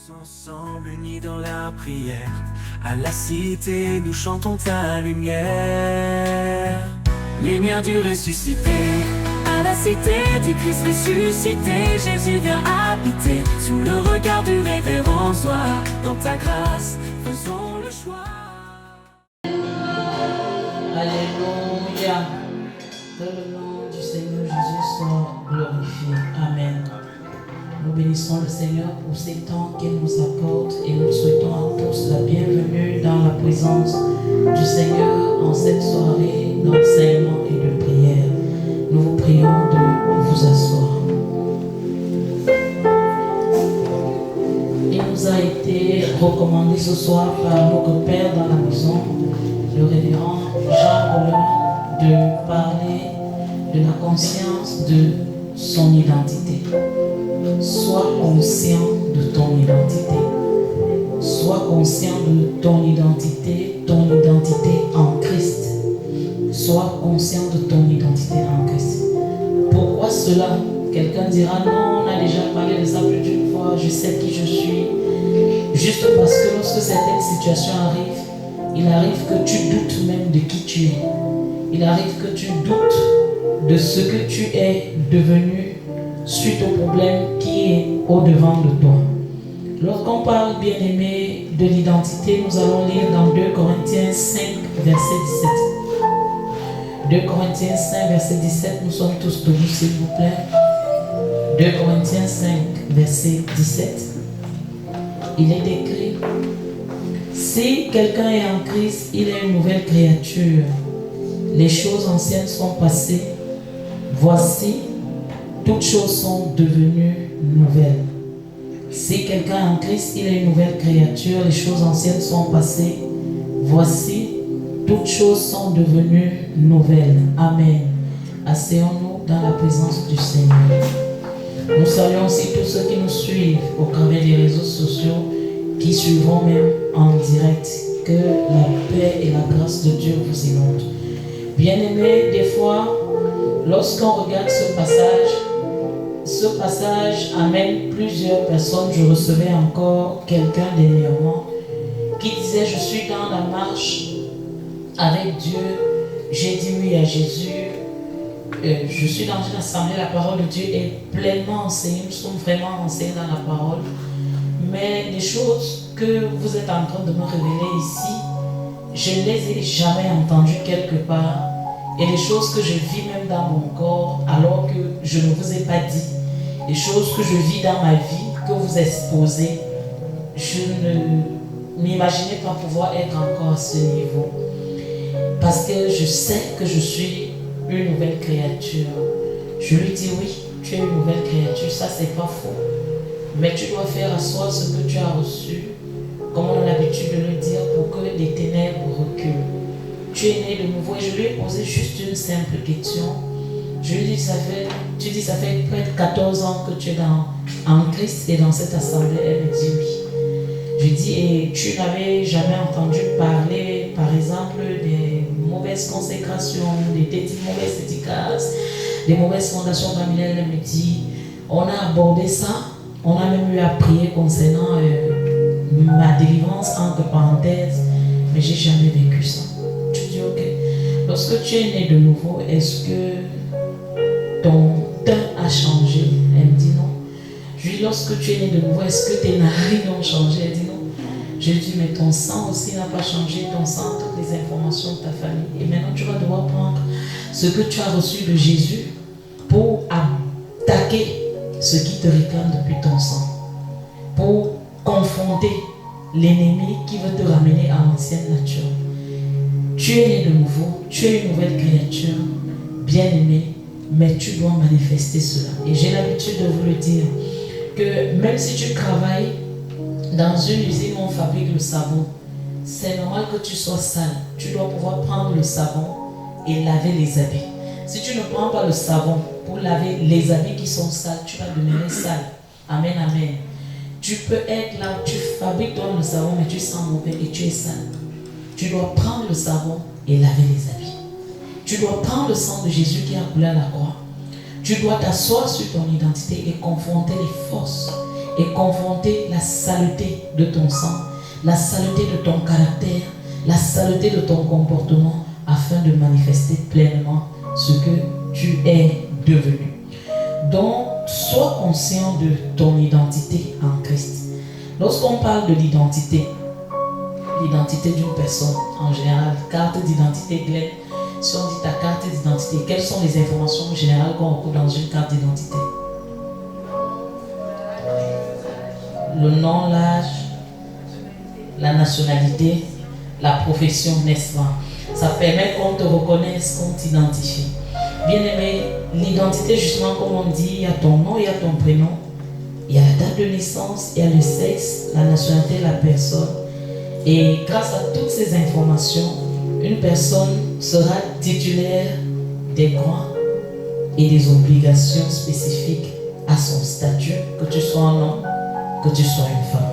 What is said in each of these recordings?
Tous ensemble unis dans la prière, à la cité nous chantons ta lumière. Lumière du ressuscité, à la cité du Christ ressuscité, Jésus vient habiter sous le regard du révérend soir. Dans ta grâce, faisons le choix. Alléluia. Que le nom du Seigneur Jésus soit glorifié. Amen. Nous bénissons le Seigneur pour ces temps qu'il nous accorde et nous souhaitons à tous la bienvenue dans la présence du Seigneur en cette soirée d'enseignement et de prière. Nous vous prions de vous asseoir. Il nous a été recommandé ce soir par notre Père dans la maison, le révérend Jean Rollin, de parler de la conscience de son identité. Sois conscient de ton identité. Sois conscient de ton identité en Christ. Sois conscient de ton identité en Christ. Pourquoi cela? Quelqu'un dira non, on a déjà parlé de ça plus d'une fois, je sais qui je suis. Juste parce que lorsque certaines situations arrivent, il arrive que tu doutes même de qui tu es. Il arrive que tu doutes de ce que tu es devenu suite au problème qui est au-devant de toi. Lorsqu'on parle, bien-aimé, de l'identité, nous allons lire dans 2 Corinthiens 5, verset 17. 2 Corinthiens 5, verset 17, nous sommes tous debout, s'il vous plaît. 2 Corinthiens 5, verset 17. Il est écrit: si quelqu'un est en Christ, il est une nouvelle créature. Les choses anciennes sont passées. Voici, toutes choses sont devenues nouvelles. Si quelqu'un est en Christ, il est une nouvelle créature. Les choses anciennes sont passées. Voici, toutes choses sont devenues nouvelles. Amen. Asseyons-nous dans la présence du Seigneur. Nous saluons aussi tous ceux qui nous suivent au travers des réseaux sociaux, qui suivront même en direct. Que la paix et la grâce de Dieu vous inondent. Bien-aimés, des fois, lorsqu'on regarde ce passage amène plusieurs personnes. Je recevais encore quelqu'un dernièrement qui disait: je suis dans la marche avec Dieu, j'ai dit oui à Jésus, je suis dans une assemblée, la parole de Dieu est pleinement enseignée, nous sommes vraiment enseignés dans la parole, mais les choses que vous êtes en train de me révéler ici, je ne les ai jamais entendues quelque part, et les choses que je vis même dans mon corps alors que je ne vous ai pas dit, les choses que je vis dans ma vie, que vous exposez, je ne m'imaginais pas pouvoir être encore à ce niveau. Parce que je sais que je suis une nouvelle créature. Je lui dis: oui, tu es une nouvelle créature, ça c'est pas faux. Mais tu dois faire asseoir ce que tu as reçu, comme on a l'habitude de le dire, pour que les ténèbres reculent. Tu es né de nouveau, et je lui ai posé juste une simple question. Je lui ai dit: ça fait près de 14 ans que tu es en Christ et dans cette assemblée. Elle me dit oui. Je dis: et tu n'avais jamais entendu parler, par exemple, des mauvaises consécrations, des mauvaises dédicaces, des mauvaises fondations familiales? Elle me dit: on a abordé ça, on a même eu à prier concernant ma délivrance entre parenthèses, mais j'ai jamais vécu ça. Je dis: ok. Lorsque tu es né de nouveau, est-ce que ton teint a changé? Elle me dit non. Je lui dis: lorsque tu es né de nouveau, est-ce que tes narines ont changé? Elle dit non. Je lui dis: mais ton sang aussi n'a pas changé, ton sang, toutes les informations de ta famille. Et maintenant tu vas devoir prendre ce que tu as reçu de Jésus pour attaquer ce qui te réclame depuis ton sang, pour confronter l'ennemi qui veut te ramener à l'ancienne nature. Tu es né de nouveau, tu es une nouvelle créature, bien-aimée, mais tu dois manifester cela. Et j'ai l'habitude de vous le dire, que même si tu travailles dans une usine où on fabrique le savon, c'est normal que tu sois sale. Tu dois pouvoir prendre le savon et laver les habits. Si tu ne prends pas le savon pour laver les habits qui sont sales, tu vas demeurer sale. Amen, amen. Tu peux être là, tu fabriques toi le savon, mais tu sens mauvais et tu es sale. Tu dois prendre le savon et laver les habits. Tu dois prendre le sang de Jésus qui a coulé à la croix. Tu dois t'asseoir sur ton identité et confronter les forces et confronter la saleté de ton sang, la saleté de ton caractère, la saleté de ton comportement afin de manifester pleinement ce que tu es devenu. Donc, sois conscient de ton identité en Christ. Lorsqu'on parle de l'identité d'une personne en général, carte d'identité, Glenn, si on dit ta carte d'identité, quelles sont les informations générales qu'on retrouve dans une carte d'identité? Le nom, l'âge, la nationalité, la profession, n'est-ce pas? Ça permet qu'on te reconnaisse, qu'on t'identifie. Bien aimé, l'identité, justement, comme on dit, il y a ton nom, il y a ton prénom, il y a la date de naissance, il y a le sexe, la nationalité, la personne. Et grâce à toutes ces informations, une personne sera titulaire des droits et des obligations spécifiques à son statut, que tu sois un homme, que tu sois une femme.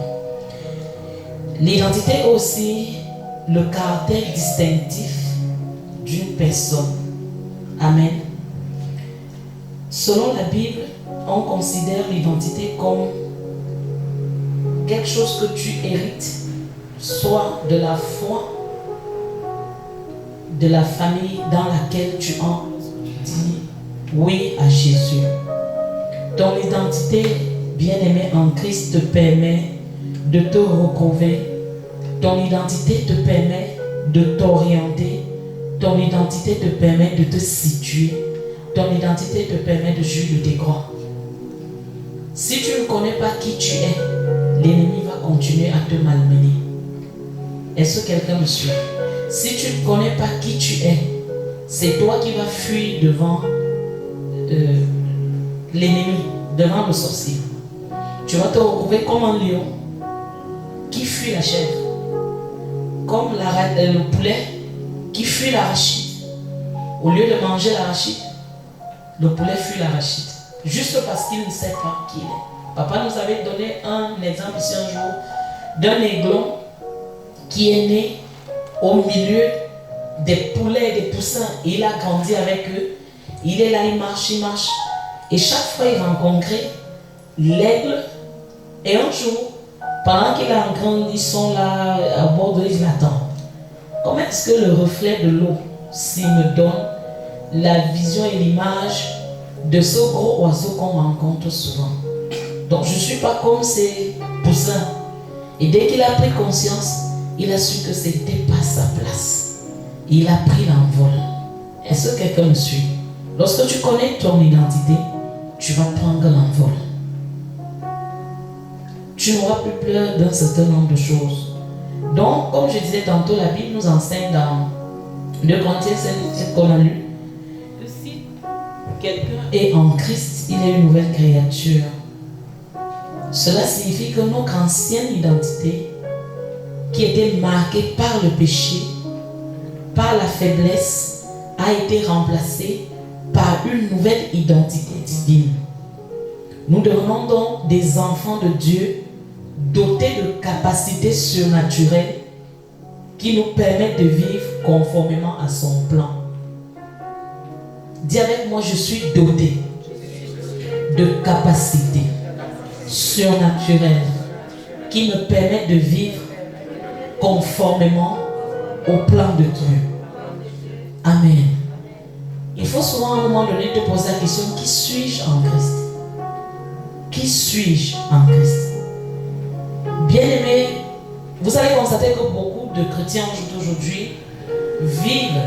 L'identité est aussi le caractère distinctif d'une personne. Amen. Selon la Bible, on considère l'identité comme quelque chose que tu hérites, soit de la foi, de la famille dans laquelle tu en dis oui à Jésus. Ton identité, bien-aimé en Christ, te permet de te retrouver. Ton identité te permet de t'orienter. Ton identité te permet de te situer. Ton identité te permet de jouir de tes droits. Si tu ne connais pas qui tu es, l'ennemi va continuer à te malmener. Est-ce que quelqu'un me suit? Si tu ne connais pas qui tu es, c'est toi qui vas fuir devant l'ennemi, devant le sorcier. Tu vas te retrouver comme un lion qui fuit la chèvre, comme le poulet qui fuit l'arachide. Au lieu de manger l'arachide, le poulet fuit l'arachide, juste parce qu'il ne sait pas qui il est. Papa nous avait donné un exemple ici un jour d'un aiglon qui est né au milieu des poulets et des poussins. Il a grandi avec eux. Il est là, il marche. Et chaque fois il rencontrait l'aigle. Et un jour, pendant qu'il est en train, ils sont là à bord de l'île, il attend. Comment est-ce que le reflet de l'eau, s'il me donne la vision et l'image de ce gros oiseau qu'on rencontre souvent? Donc je ne suis pas comme ces poussins. Et dès qu'il a pris conscience, il a su que ce n'était pas sa place. Il a pris l'envol. Est-ce que quelqu'un me suit? Lorsque tu connais ton identité, tu vas prendre l'envol. Tu n'auras plus peur d'un certain nombre de choses. Donc, comme je disais tantôt, la Bible nous enseigne dans 2 Corinthiens 5 qu'on a lu, que si quelqu'un est en Christ, il est une nouvelle créature. Cela signifie que notre ancienne identité, qui était marquée par le péché, par la faiblesse, a été remplacée par une nouvelle identité divine. Nous devenons donc des enfants de Dieu dotés de capacités surnaturelles qui nous permettent de vivre conformément à son plan. Dis avec moi, je suis doté de capacités surnaturelles qui me permettent de vivre conformément au plan de Dieu. Amen. Il faut souvent à un moment donné te poser la question, qui suis-je en Christ? Qui suis-je en Christ? Bien-aimés, vous allez constater que beaucoup de chrétiens aujourd'hui vivent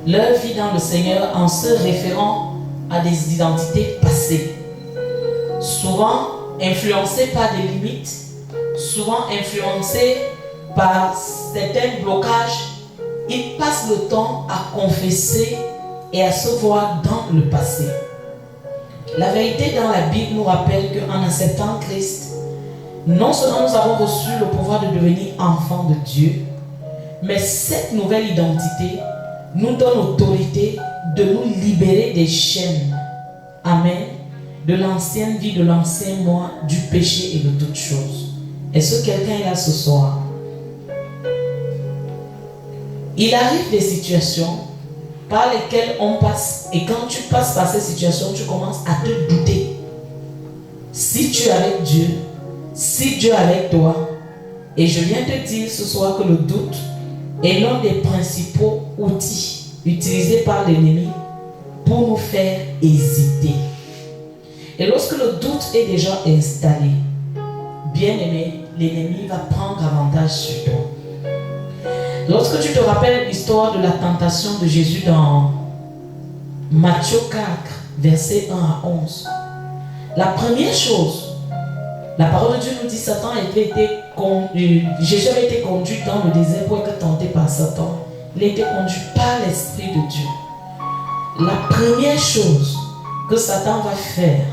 leur vie dans le Seigneur en se référant à des identités passées. Souvent influencés par des limites, souvent influencés par certains blocages, ils passent le temps à confesser et à se voir dans le passé. La vérité dans la Bible nous rappelle qu'en acceptant Christ, non seulement nous avons reçu le pouvoir de devenir enfants de Dieu, mais cette nouvelle identité nous donne l'autorité de nous libérer des chaînes. Amen. De l'ancienne vie, de l'ancien moi, du péché et de toutes choses. Est-ce que quelqu'un est là ce soir? Il arrive des situations par lesquelles on passe, et quand tu passes par ces situations, tu commences à te douter si tu es avec Dieu si Dieu est avec toi, et je viens te dire ce soir que le doute est l'un des principaux outils utilisés par l'ennemi pour nous faire hésiter. Et lorsque le doute est déjà installé, bien aimé, l'ennemi va prendre avantage sur toi. Lorsque tu te rappelles l'histoire de la tentation de Jésus dans Matthieu 4, versets 1 à 11, la première chose, la parole de Dieu nous dit Jésus avait été conduit dans le désert pour être tenté par Satan. Il a été conduit par l'Esprit de Dieu. La première chose que Satan va faire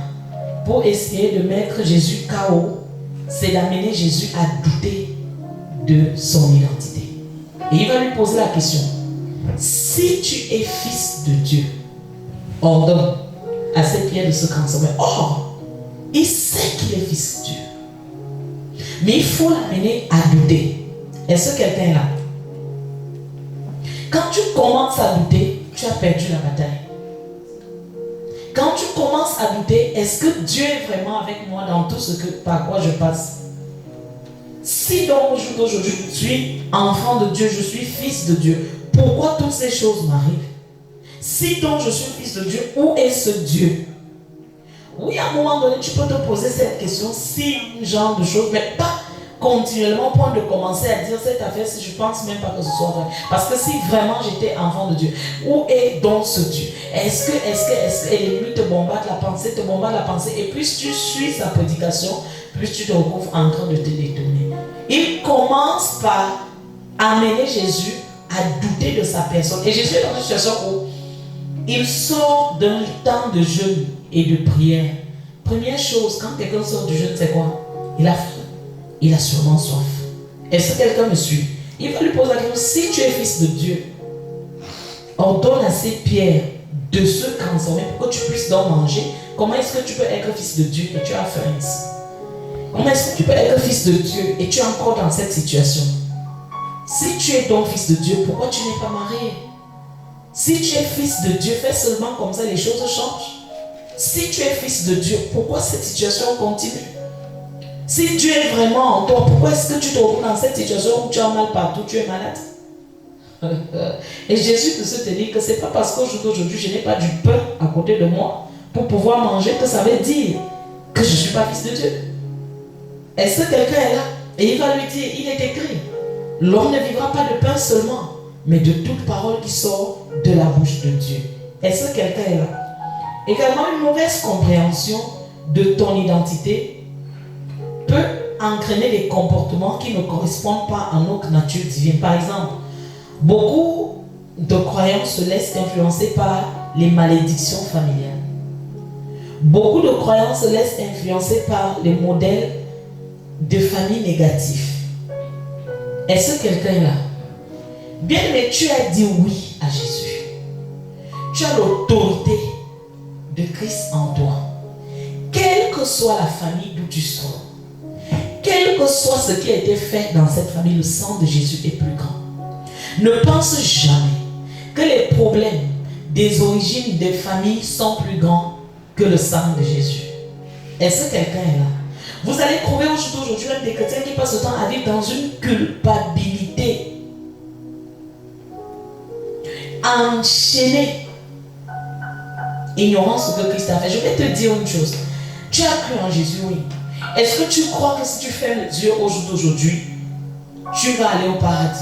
pour essayer de mettre Jésus KO, c'est d'amener Jésus à douter de son identité. Et il va lui poser la question: si tu es fils de Dieu, ordonne à cette pierre de se transformer. Or, il sait qu'il est fils de Dieu. Mais il faut l'amener à douter. Est-ce que quelqu'un est là? Quand tu commences à douter, tu as perdu la bataille. Quand tu commences à douter, est-ce que Dieu est vraiment avec moi dans tout ce par quoi je passe? Si donc aujourd'hui je suis enfant de Dieu, je suis fils de Dieu, pourquoi toutes ces choses m'arrivent? Si donc je suis fils de Dieu, où est ce Dieu? Oui, à un moment donné, tu peux te poser cette question, si genre de choses, mais pas continuellement au point de commencer à dire cette affaire si je pense même pas que ce soit vrai. Parce que si vraiment j'étais enfant de Dieu, où est donc ce Dieu? Est-ce que l'ennemi te bombarde la pensée, et plus tu suis sa prédication, plus tu te retrouves en train de te détourner. Il commence par amener Jésus à douter de sa personne. Et Jésus est dans une situation où il sort d'un temps de jeûne et de prière. Première chose, quand quelqu'un sort du jeûne, c'est quoi? Il a faim. Il a sûrement soif. Est-ce que quelqu'un me suit? Il va lui poser la question: si tu es fils de Dieu, ordonne à ces pierres de se transformer pour que tu puisses donc manger. Comment est-ce que tu peux être fils de Dieu et tu as faim ici? Comment est-ce que tu peux être fils de Dieu et tu es encore dans cette situation? Si tu es donc fils de Dieu, pourquoi tu n'es pas marié? Si tu es fils de Dieu, fais seulement comme ça, les choses changent. Si tu es fils de Dieu, pourquoi cette situation continue? Si Dieu est vraiment en toi, pourquoi est-ce que tu te retrouves dans cette situation où tu as mal partout, tu es malade? Et Jésus peut se te dire que ce n'est pas parce qu'aujourd'hui je n'ai pas du pain à côté de moi pour pouvoir manger que ça veut dire que je ne suis pas fils de Dieu. Est-ce que quelqu'un est là? Et il va lui dire, il est écrit, l'homme ne vivra pas de pain seulement, mais de toute parole qui sort de la bouche de Dieu. Est-ce que quelqu'un est là? Également, une mauvaise compréhension de ton identité peut entraîner des comportements qui ne correspondent pas à notre nature divine. Par exemple, beaucoup de croyants se laissent influencer par les malédictions familiales. Beaucoup de croyants se laissent influencer par les modèles de famille négatifs. Est-ce que quelqu'un est là? Bien, mais tu as dit oui à Jésus. Tu as l'autorité de Christ en toi. Quelle que soit la famille d'où tu sors, quel que soit ce qui a été fait dans cette famille, le sang de Jésus est plus grand. Ne pense jamais que les problèmes des origines des familles sont plus grands que le sang de Jésus. Est-ce que quelqu'un est là? Vous allez trouver aujourd'hui même des chrétiens qui passent le temps à vivre dans une culpabilité, enchaînés, ignorant ce que Christ a fait. Je vais te dire une chose. Tu as cru en Jésus, oui. Est-ce que tu crois que si tu fermes les yeux au jour d'aujourd'hui, tu vas aller au paradis?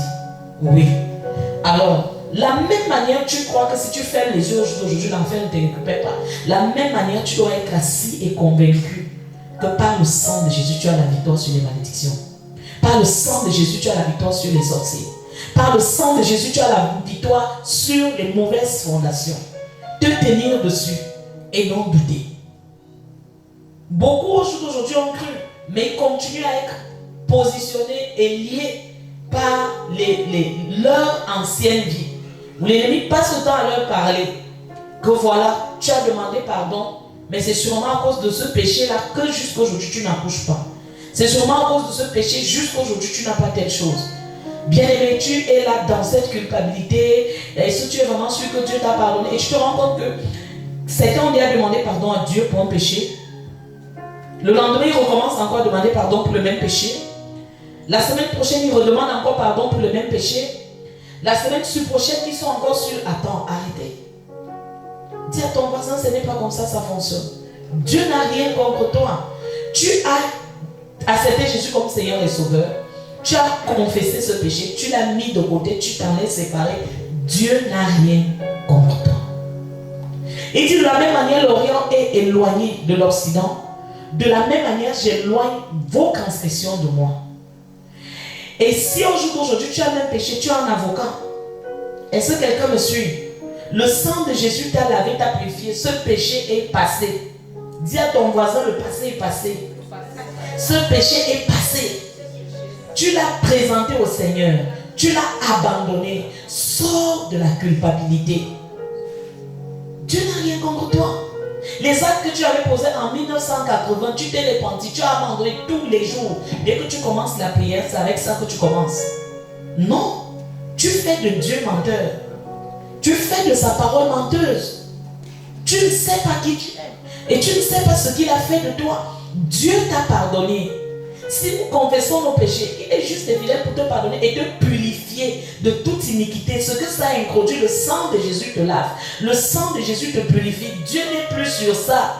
Oui. Alors, la même manière tu crois que si tu fermes les yeux au jour d'aujourd'hui, l'enfer ne te récupère pas. La même manière tu dois être assis et convaincu que par le sang de Jésus, tu as la victoire sur les malédictions. Par le sang de Jésus, tu as la victoire sur les sorciers. Par le sang de Jésus, tu as la victoire sur les mauvaises fondations. Te tenir dessus et non douter. Beaucoup aujourd'hui ont cru, mais ils continuent à être positionnés et liés par leur ancienne vie. Où l'ennemi passe le temps à leur parler que voilà, tu as demandé pardon, mais c'est sûrement à cause de ce péché-là que jusqu'aujourd'hui tu n'accouches pas. C'est sûrement à cause de ce péché jusqu'aujourd'hui tu n'as pas telle chose. Bien-aimé, tu es là dans cette culpabilité. Est-ce que tu es vraiment sûr que Dieu t'a pardonné? Et tu te rends compte que certains ont déjà demandé pardon à Dieu pour un péché. Le lendemain, il recommence encore à demander pardon pour le même péché. La semaine prochaine, il redemande encore pardon pour le même péché. La semaine prochaine, ils sont encore sur attends, arrêtez. Dis à ton voisin, ce n'est pas comme ça fonctionne. Dieu n'a rien contre toi. Tu as accepté Jésus comme Seigneur et Sauveur. Tu as confessé ce péché, tu l'as mis de côté, tu t'en es séparé. Dieu n'a rien contre toi. Il dit de la même manière, l'Orient est éloigné de l'Occident. De la même manière, j'éloigne vos transgressions de moi. Et si au jour d'aujourd'hui, tu as un péché, tu as un avocat. Est-ce que quelqu'un me suit? Le sang de Jésus t'a lavé, t'a purifié. Ce péché est passé. Dis à ton voisin, le passé est passé. Ce péché est passé. Tu l'as présenté au Seigneur. Tu l'as abandonné. Sors de la culpabilité. Dieu n'a rien contre toi. Les actes que tu avais posés en 1980, tu t'es repenti, tu as abandonné tous les jours. Dès que tu commences la prière, c'est avec ça que tu commences. Non, tu fais de Dieu menteur. Tu fais de sa parole menteuse. Tu ne sais pas qui tu es. Et tu ne sais pas ce qu'il a fait de toi. Dieu t'a pardonné. Si nous confessons nos péchés, il est juste et fidèle pour te pardonner et te purifier de toute iniquité. Ce que ça a introduit, le sang de Jésus te lave. Le sang de Jésus te purifie. Dieu n'est plus sur ça.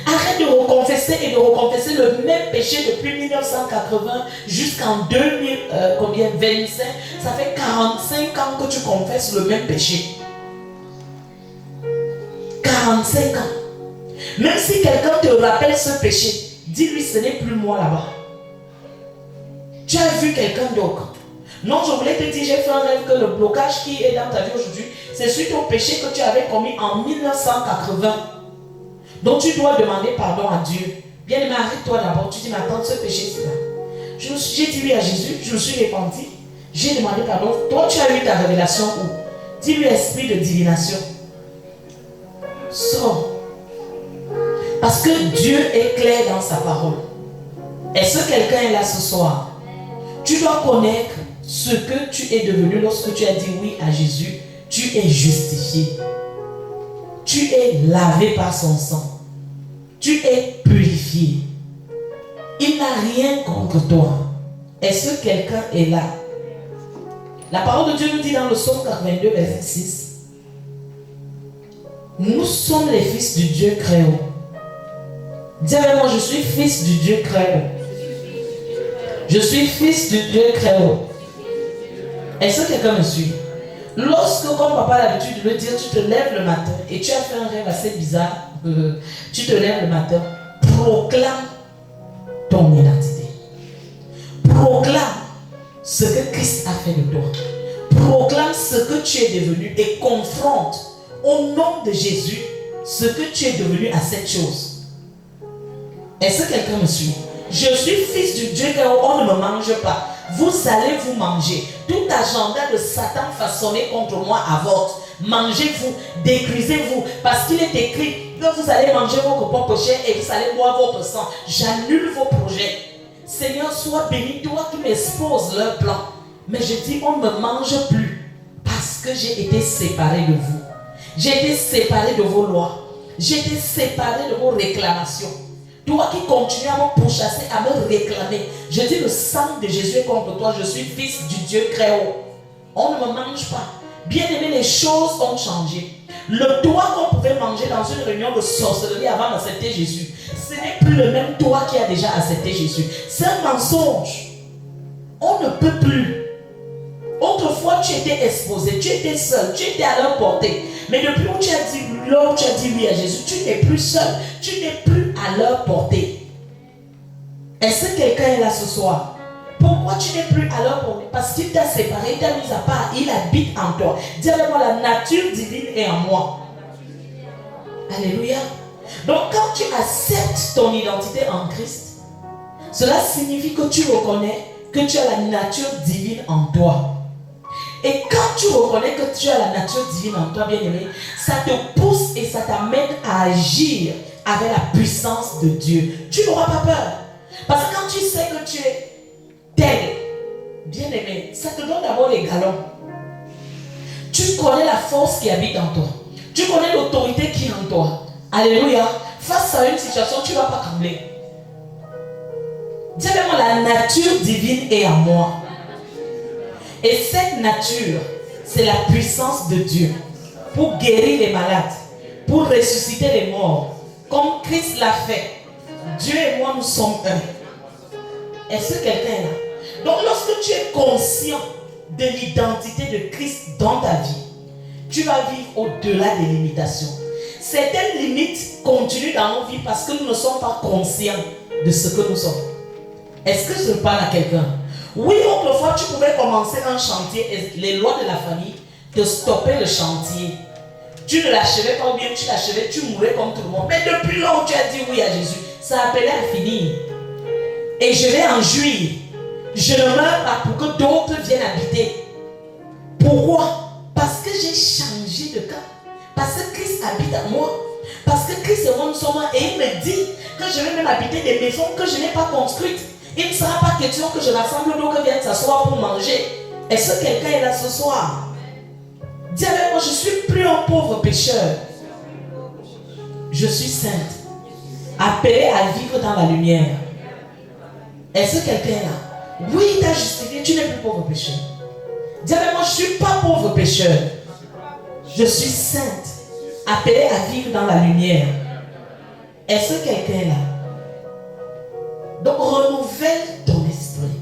Arrête de reconfesser et de reconfesser le même péché depuis 1980 jusqu'en 2025. Ça fait 45 ans que tu confesses le même péché. 45 ans. Même si quelqu'un te rappelle ce péché, dis-lui, ce n'est plus moi là-bas. Tu as vu quelqu'un d'autre. Non, je voulais te dire, j'ai fait un rêve que le blocage qui est dans ta vie aujourd'hui, c'est suite au péché que tu avais commis en 1980. Donc tu dois demander pardon à Dieu. Bien aimé, arrête-toi d'abord. Tu dis, mais attends, ce péché, c'est là. J'ai dit oui à Jésus, je me suis repenti. J'ai demandé pardon. Toi, tu as eu ta révélation où? Dis-lui, esprit de divination. Sors. Parce que Dieu est clair dans sa parole. Est-ce que quelqu'un est là ce soir? Tu dois connaître ce que tu es devenu lorsque tu as dit oui à Jésus. Tu es justifié. Tu es lavé par son sang. Tu es purifié. Il n'a rien contre toi. Est-ce que quelqu'un est là? La parole de Dieu nous dit dans le psaume 82, verset 6. Nous sommes les fils du Dieu créé. Dis avec moi, je suis fils du Dieu créé. Je suis fils du Dieu créé. Est-ce que quelqu'un me suit? Lorsque, comme papa a l'habitude de le dire, tu te lèves le matin et tu as fait un rêve assez bizarre, tu te lèves le matin, proclame ton identité. Proclame ce que Christ a fait de toi. Proclame ce que tu es devenu et confronte au nom de Jésus ce que tu es devenu à cette chose. Est-ce que quelqu'un me suit? Je suis fils du Dieu car on ne me mange pas. Vous allez vous manger. Tout agenda de Satan façonné contre moi avorte. Mangez-vous, détruisez-vous. Parce qu'il est écrit que vous allez manger votre propre chair et vous allez boire votre sang. J'annule vos projets. Seigneur, sois béni, toi qui m'exposes leur plan. Mais je dis, on ne me mange plus. Parce que j'ai été séparé de vous. J'ai été séparé de vos lois. J'ai été séparé de vos réclamations. Toi qui continues à me pourchasser, à me réclamer. Je dis, le sang de Jésus est contre toi. Je suis fils du Dieu créé. On ne me mange pas. Bien aimé, les choses ont changé. Le toit qu'on pouvait manger dans une réunion de sorcellerie avant d'accepter Jésus, ce n'est plus le même toit qui a déjà accepté Jésus. C'est un mensonge. On ne peut plus. Autrefois, tu étais exposé, tu étais seul, tu étais à leur portée. Mais depuis où tu as dit oui à Jésus, tu n'es plus seul, tu n'es plus à leur portée. Est-ce que quelqu'un est là ce soir? Pourquoi tu n'es plus à leur portée? Parce qu'il t'a séparé, il t'a mis à part, il habite en toi. Dis avec moi, la nature divine est en moi. Alléluia. Donc quand tu acceptes ton identité en Christ, cela signifie que tu reconnais que tu as la nature divine en toi. Et quand tu reconnais que tu as la nature divine en toi, bien-aimé, ça te pousse et ça t'amène à agir avec la puissance de Dieu. Tu n'auras pas peur. Parce que quand tu sais que tu es tel, bien-aimé, ça te donne d'abord les galons. Tu connais la force qui habite en toi. Tu connais l'autorité qui est en toi. Alléluia. face à une situation, tu ne vas pas trembler. Dis vraiment, la nature divine est en moi. Et cette nature, c'est la puissance de Dieu pour guérir les malades, pour ressusciter les morts, comme Christ l'a fait. Dieu et moi, nous sommes un. Est-ce que quelqu'un est là? Donc, lorsque tu es conscient de l'identité de Christ dans ta vie, tu vas vivre au-delà des limitations. Certaines limites continuent dans nos vies parce que nous ne sommes pas conscients de ce que nous sommes. Est-ce que je parle à quelqu'un? Oui, autrefois, tu pouvais commencer un chantier et les lois de la famille te stoppaient le chantier. Tu ne l'achevais pas ou bien tu l'achevais, tu mourais comme tout le monde. Mais depuis lors où tu as dit oui à Jésus, ça appelait à finir. Et je vais en jouir. Je ne meurs pas pour que d'autres viennent habiter. Pourquoi? Parce que j'ai changé de cas. Parce que Christ habite en moi. Parce que Christ et moi nous sommes un. Et il me dit que je vais même habiter des maisons que je n'ai pas construites. Il ne sera pas question que je rassemble d'autres viennent s'asseoir pour manger. Est-ce que quelqu'un est là ce soir? Dis avec moi, je ne suis plus un pauvre pécheur. Je suis sainte. Appelée à vivre dans la lumière. Est-ce que quelqu'un est là? Oui, il t'a justifié, tu n'es plus pauvre pécheur. Dis avec moi, je ne suis pas pauvre pécheur. Je suis sainte. Appelée à vivre dans la lumière. Est-ce que quelqu'un est là? Donc renouvelle ton esprit.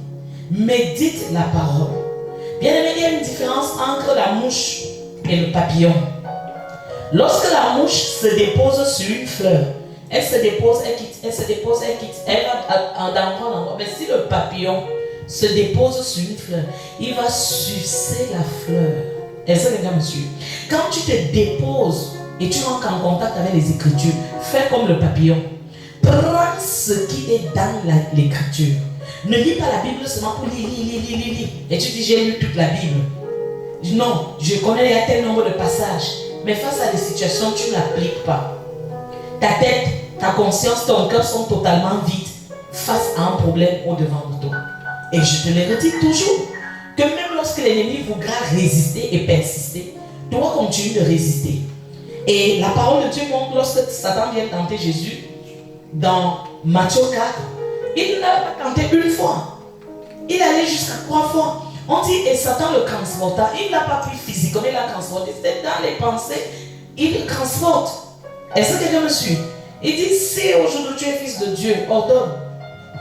Médite la parole. Bien aimé, il y a une différence entre la mouche et le papillon. Lorsque la mouche se dépose sur une fleur, elle se dépose, elle quitte, elle se dépose, elle quitte, elle va d'endroit en endroit. Mais si le papillon se dépose sur une fleur, il va sucer la fleur. Est-ce que les gars me suivent? Quand tu te déposes et tu rentres en contact avec les Écritures, fais comme le papillon. Prends ce qui est dans l'écriture. Ne lis pas la Bible seulement pour lire. Et tu dis, j'ai lu toute la Bible. Non, je connais, il y a tel nombre de passages. Mais face à des situations, tu n'appliques pas. Ta tête, ta conscience, ton cœur sont totalement vides face à un problème au-devant de toi. Et je te le redis toujours, que même lorsque l'ennemi voudra résister et persister, toi continue de résister. Et la parole de Dieu montre lorsque Satan vient tenter Jésus, dans Matthieu 4, il ne l'a pas tenté une fois. Il allait jusqu'à 3 fois. On dit, et Satan le transporta. Il ne l'a pas pris physiquement, il l'a transporté. C'était dans les pensées. Il le transporte. Est-ce que quelqu'un me suit? Il dit, si aujourd'hui tu es fils de Dieu, ordonne.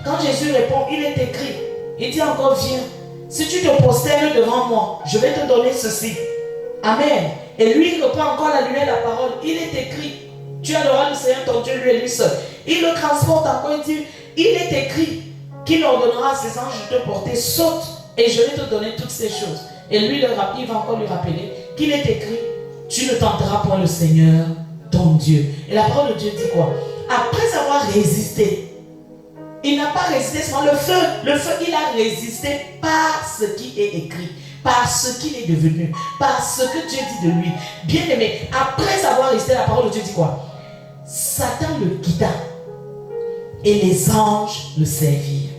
Quand Jésus répond, il est écrit. Il dit encore, viens. Si tu te prosternes devant moi, je vais te donner ceci. Amen. Et lui, il reprend encore la lumière de la parole. Il est écrit. Tu adoreras le Seigneur ton Dieu, lui et lui seul. Il le transporte encore, il dit, il est écrit qu'il ordonnera à ses anges de te porter, saute et je vais te donner toutes ces choses. Et lui, il va encore lui rappeler qu'il est écrit, tu ne tenteras point le Seigneur ton Dieu. Et la parole de Dieu dit quoi? Après avoir résisté, il n'a pas résisté seulement le feu, il a résisté par ce qui est écrit, par ce qu'il est devenu, par ce que Dieu dit de lui. Bien aimé, après avoir résisté, la parole de Dieu dit quoi? Satan le quitta et les anges le servirent.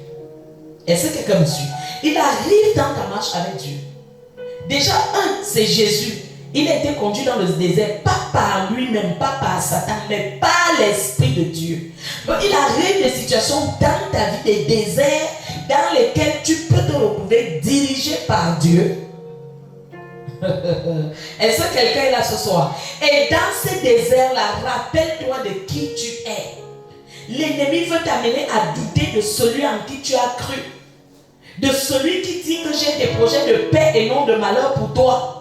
Est-ce que quelqu'un me suit? Il arrive dans ta marche avec Dieu. Déjà, c'est Jésus. Il a été conduit dans le désert, pas par lui-même, pas par Satan, mais par l'Esprit de Dieu. Donc, il arrive des situations dans ta vie, des déserts dans lesquels tu peux te retrouver dirigé par Dieu. Est-ce que quelqu'un est là ce soir? Et dans ces déserts-là, rappelle-toi de qui tu es. L'ennemi veut t'amener à douter de celui en qui tu as cru. De celui qui dit que j'ai des projets de paix et non de malheur pour toi.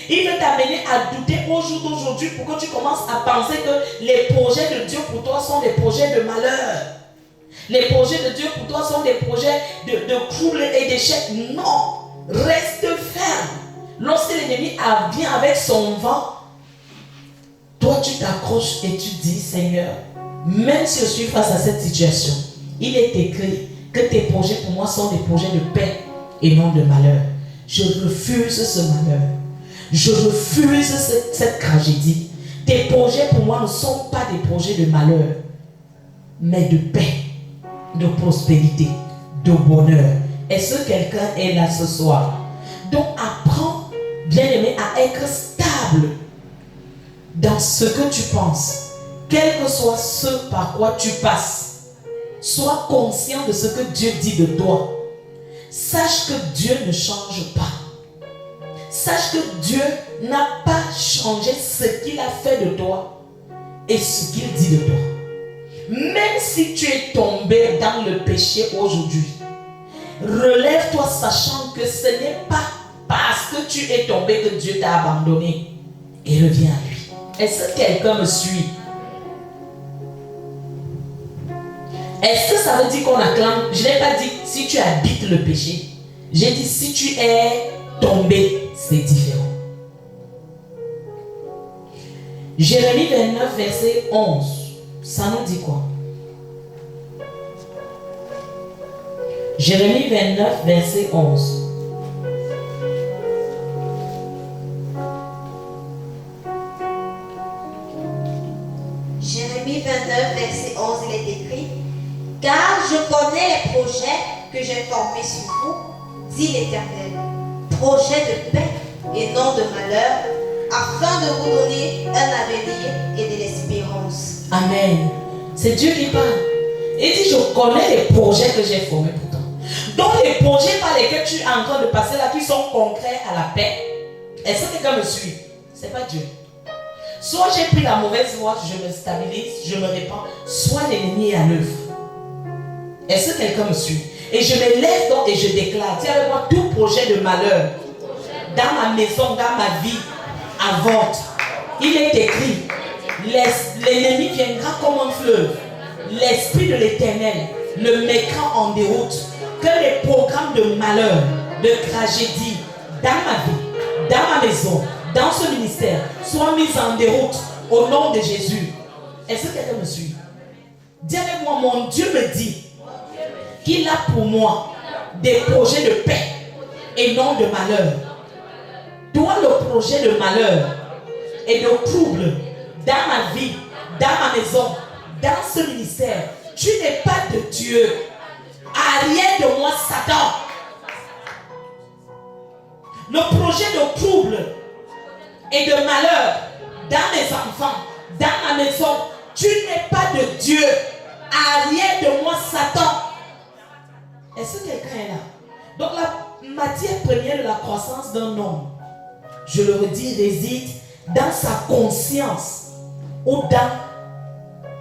Il veut t'amener à douter au jour d'aujourd'hui pour que tu commences à penser que les projets de Dieu pour toi sont des projets de malheur. Les projets de Dieu pour toi sont des projets de troubles et d'échecs. Non, reste ferme. Lorsque l'ennemi vient avec son vent, toi tu t'accroches et tu dis, Seigneur, même si je suis face à cette situation, il est écrit que tes projets pour moi sont des projets de paix et non de malheur. Je refuse ce malheur. Je refuse cette tragédie. Tes projets pour moi ne sont pas des projets de malheur, mais de paix, de prospérité, de bonheur. Est-ce que quelqu'un est là ce soir? Donc apprends, bien aimé, à être stable dans ce que tu penses quel que soit ce par quoi tu passes, sois conscient de ce que Dieu dit de toi. Sache que Dieu ne change pas. Sache que Dieu n'a pas changé ce qu'il a fait de toi et ce qu'il dit de toi. Même si tu es tombé dans le péché aujourd'hui, relève-toi sachant que ce n'est pas parce que tu es tombé que Dieu t'a abandonné. Et reviens à lui. Est-ce que quelqu'un me suit? Est-ce que ça veut dire qu'on acclame? Je n'ai pas dit si tu habites le péché. J'ai dit si tu es tombé, c'est différent. Jérémie 29, verset 11. Ça nous dit quoi? Jérémie 29, verset 11. Jérémie 29, verset 11, il est écrit: Car je connais les projets que j'ai formés sur vous, dit l'Éternel, projets de paix et non de malheur, afin de vous donner un avenir et de l'espérance. Amen. C'est Dieu qui parle. Il dit, je connais les projets que j'ai formés pour toi. Donc les projets par lesquels tu es en train de passer là, qui sont concrets à la paix, est-ce que quelqu'un me suit? C'est pas Dieu. Soit j'ai pris la mauvaise voie, je me stabilise, je me répands, soit l'ennemi est à l'œuvre. Est-ce que quelqu'un me suit? Et je me lève donc et je déclare, dis avec moi, tout projet de malheur dans ma maison, dans ma vie, avorte. Il est écrit, l'ennemi viendra comme un fleuve. L'esprit de l'Éternel le mettra en déroute. Que les programmes de malheur, de tragédie dans ma vie, dans ma maison, dans ce ministère soient mis en déroute au nom de Jésus. Est-ce que quelqu'un me suit? Dis avec moi, mon Dieu me dit qu'il a pour moi des projets de paix et non de malheur. Toi, le projet de malheur et de trouble dans ma vie, dans ma maison, dans ce ministère, tu n'es pas de Dieu. Arrière de moi, Satan. Le projet de trouble et de malheur dans mes enfants, dans ma maison, tu n'es pas de Dieu. Arrière de moi, Satan. Est-ce que quelqu'un est là? Donc la matière première de la croissance d'un homme, je le redis, réside dans sa conscience ou dans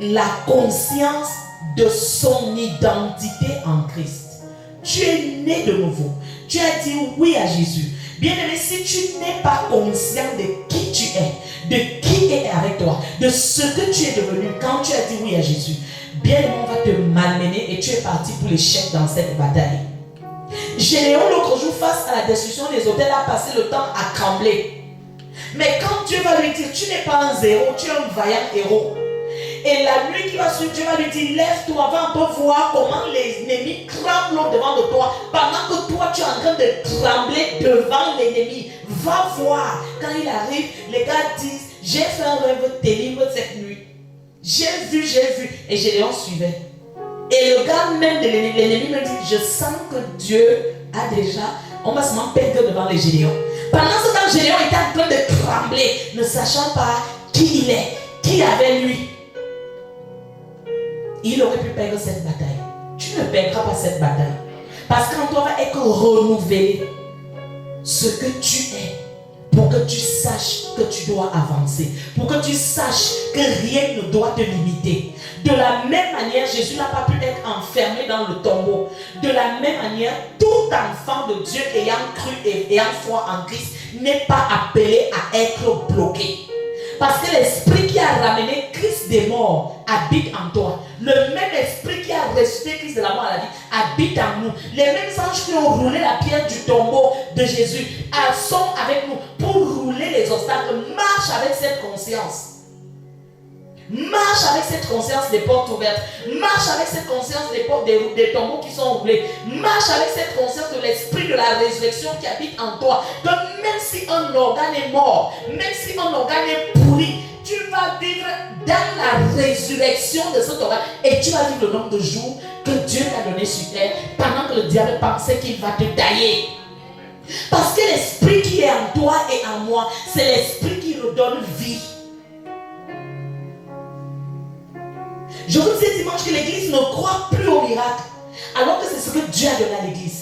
la conscience de son identité en Christ. Tu es né de nouveau. Tu as dit oui à Jésus. Bien-aimé, si tu n'es pas conscient de qui tu es, de qui est avec toi, de ce que tu es devenu quand tu as dit oui à Jésus, bien-aimé, on va te malmener et tu es parti pour l'échec dans cette bataille. Gédéon, l'autre jour, face à la destruction des autels, a passé le temps à trembler. Mais quand Dieu va lui dire, tu n'es pas un zéro, tu es un vaillant héros. Et la nuit qui va suivre, Dieu va lui dire, lève-toi, va un peu voir comment les ennemis tremblent devant de toi. Pendant que toi, tu es en train de trembler devant l'ennemi. Va voir. Quand il arrive, les gars disent, j'ai fait un rêve terrible cette nuit. J'ai vu. Et Gédéon suivait. Et le gars même de l'ennemi me dit, je sens que Dieu a déjà, on va se perdre devant les Gédéons. Pendant ce temps, Gédéon était en train de trembler, ne sachant pas qui il est, qui est avec lui. Il aurait pu perdre cette bataille. Tu ne perdras pas cette bataille. Parce qu'en toi va être renouvelé ce que tu es. Pour que tu saches que tu dois avancer. Pour que tu saches que rien ne doit te limiter. De la même manière, Jésus n'a pas pu être enfermé dans le tombeau. De la même manière, tout enfant de Dieu ayant cru et ayant foi en Christ n'est pas appelé à être bloqué. Parce que l'esprit qui a ramené Christ des morts habite en toi. Le même esprit qui a ressuscité Christ de la mort à la vie habite en nous. Les mêmes anges qui ont roulé la pierre du tombeau de Jésus sont avec nous pour rouler les obstacles. Marche avec cette conscience. Marche avec cette conscience des portes ouvertes. Marche avec cette conscience des portes des tombeaux qui sont roulés. Marche avec cette conscience de l'esprit de la résurrection qui habite en toi. Que même si un organe est mort, même si un organe est pourri, tu vas vivre dans la résurrection de cet organe. Et tu vas vivre le nombre de jours que Dieu t'a donné sur terre pendant que le diable pensait qu'il va te tailler. Parce que l'esprit qui est en toi et en moi, c'est l'esprit qui redonne vie. Je vous disais dimanche que l'église ne croit plus au miracle, alors que c'est ce que Dieu a donné à l'église.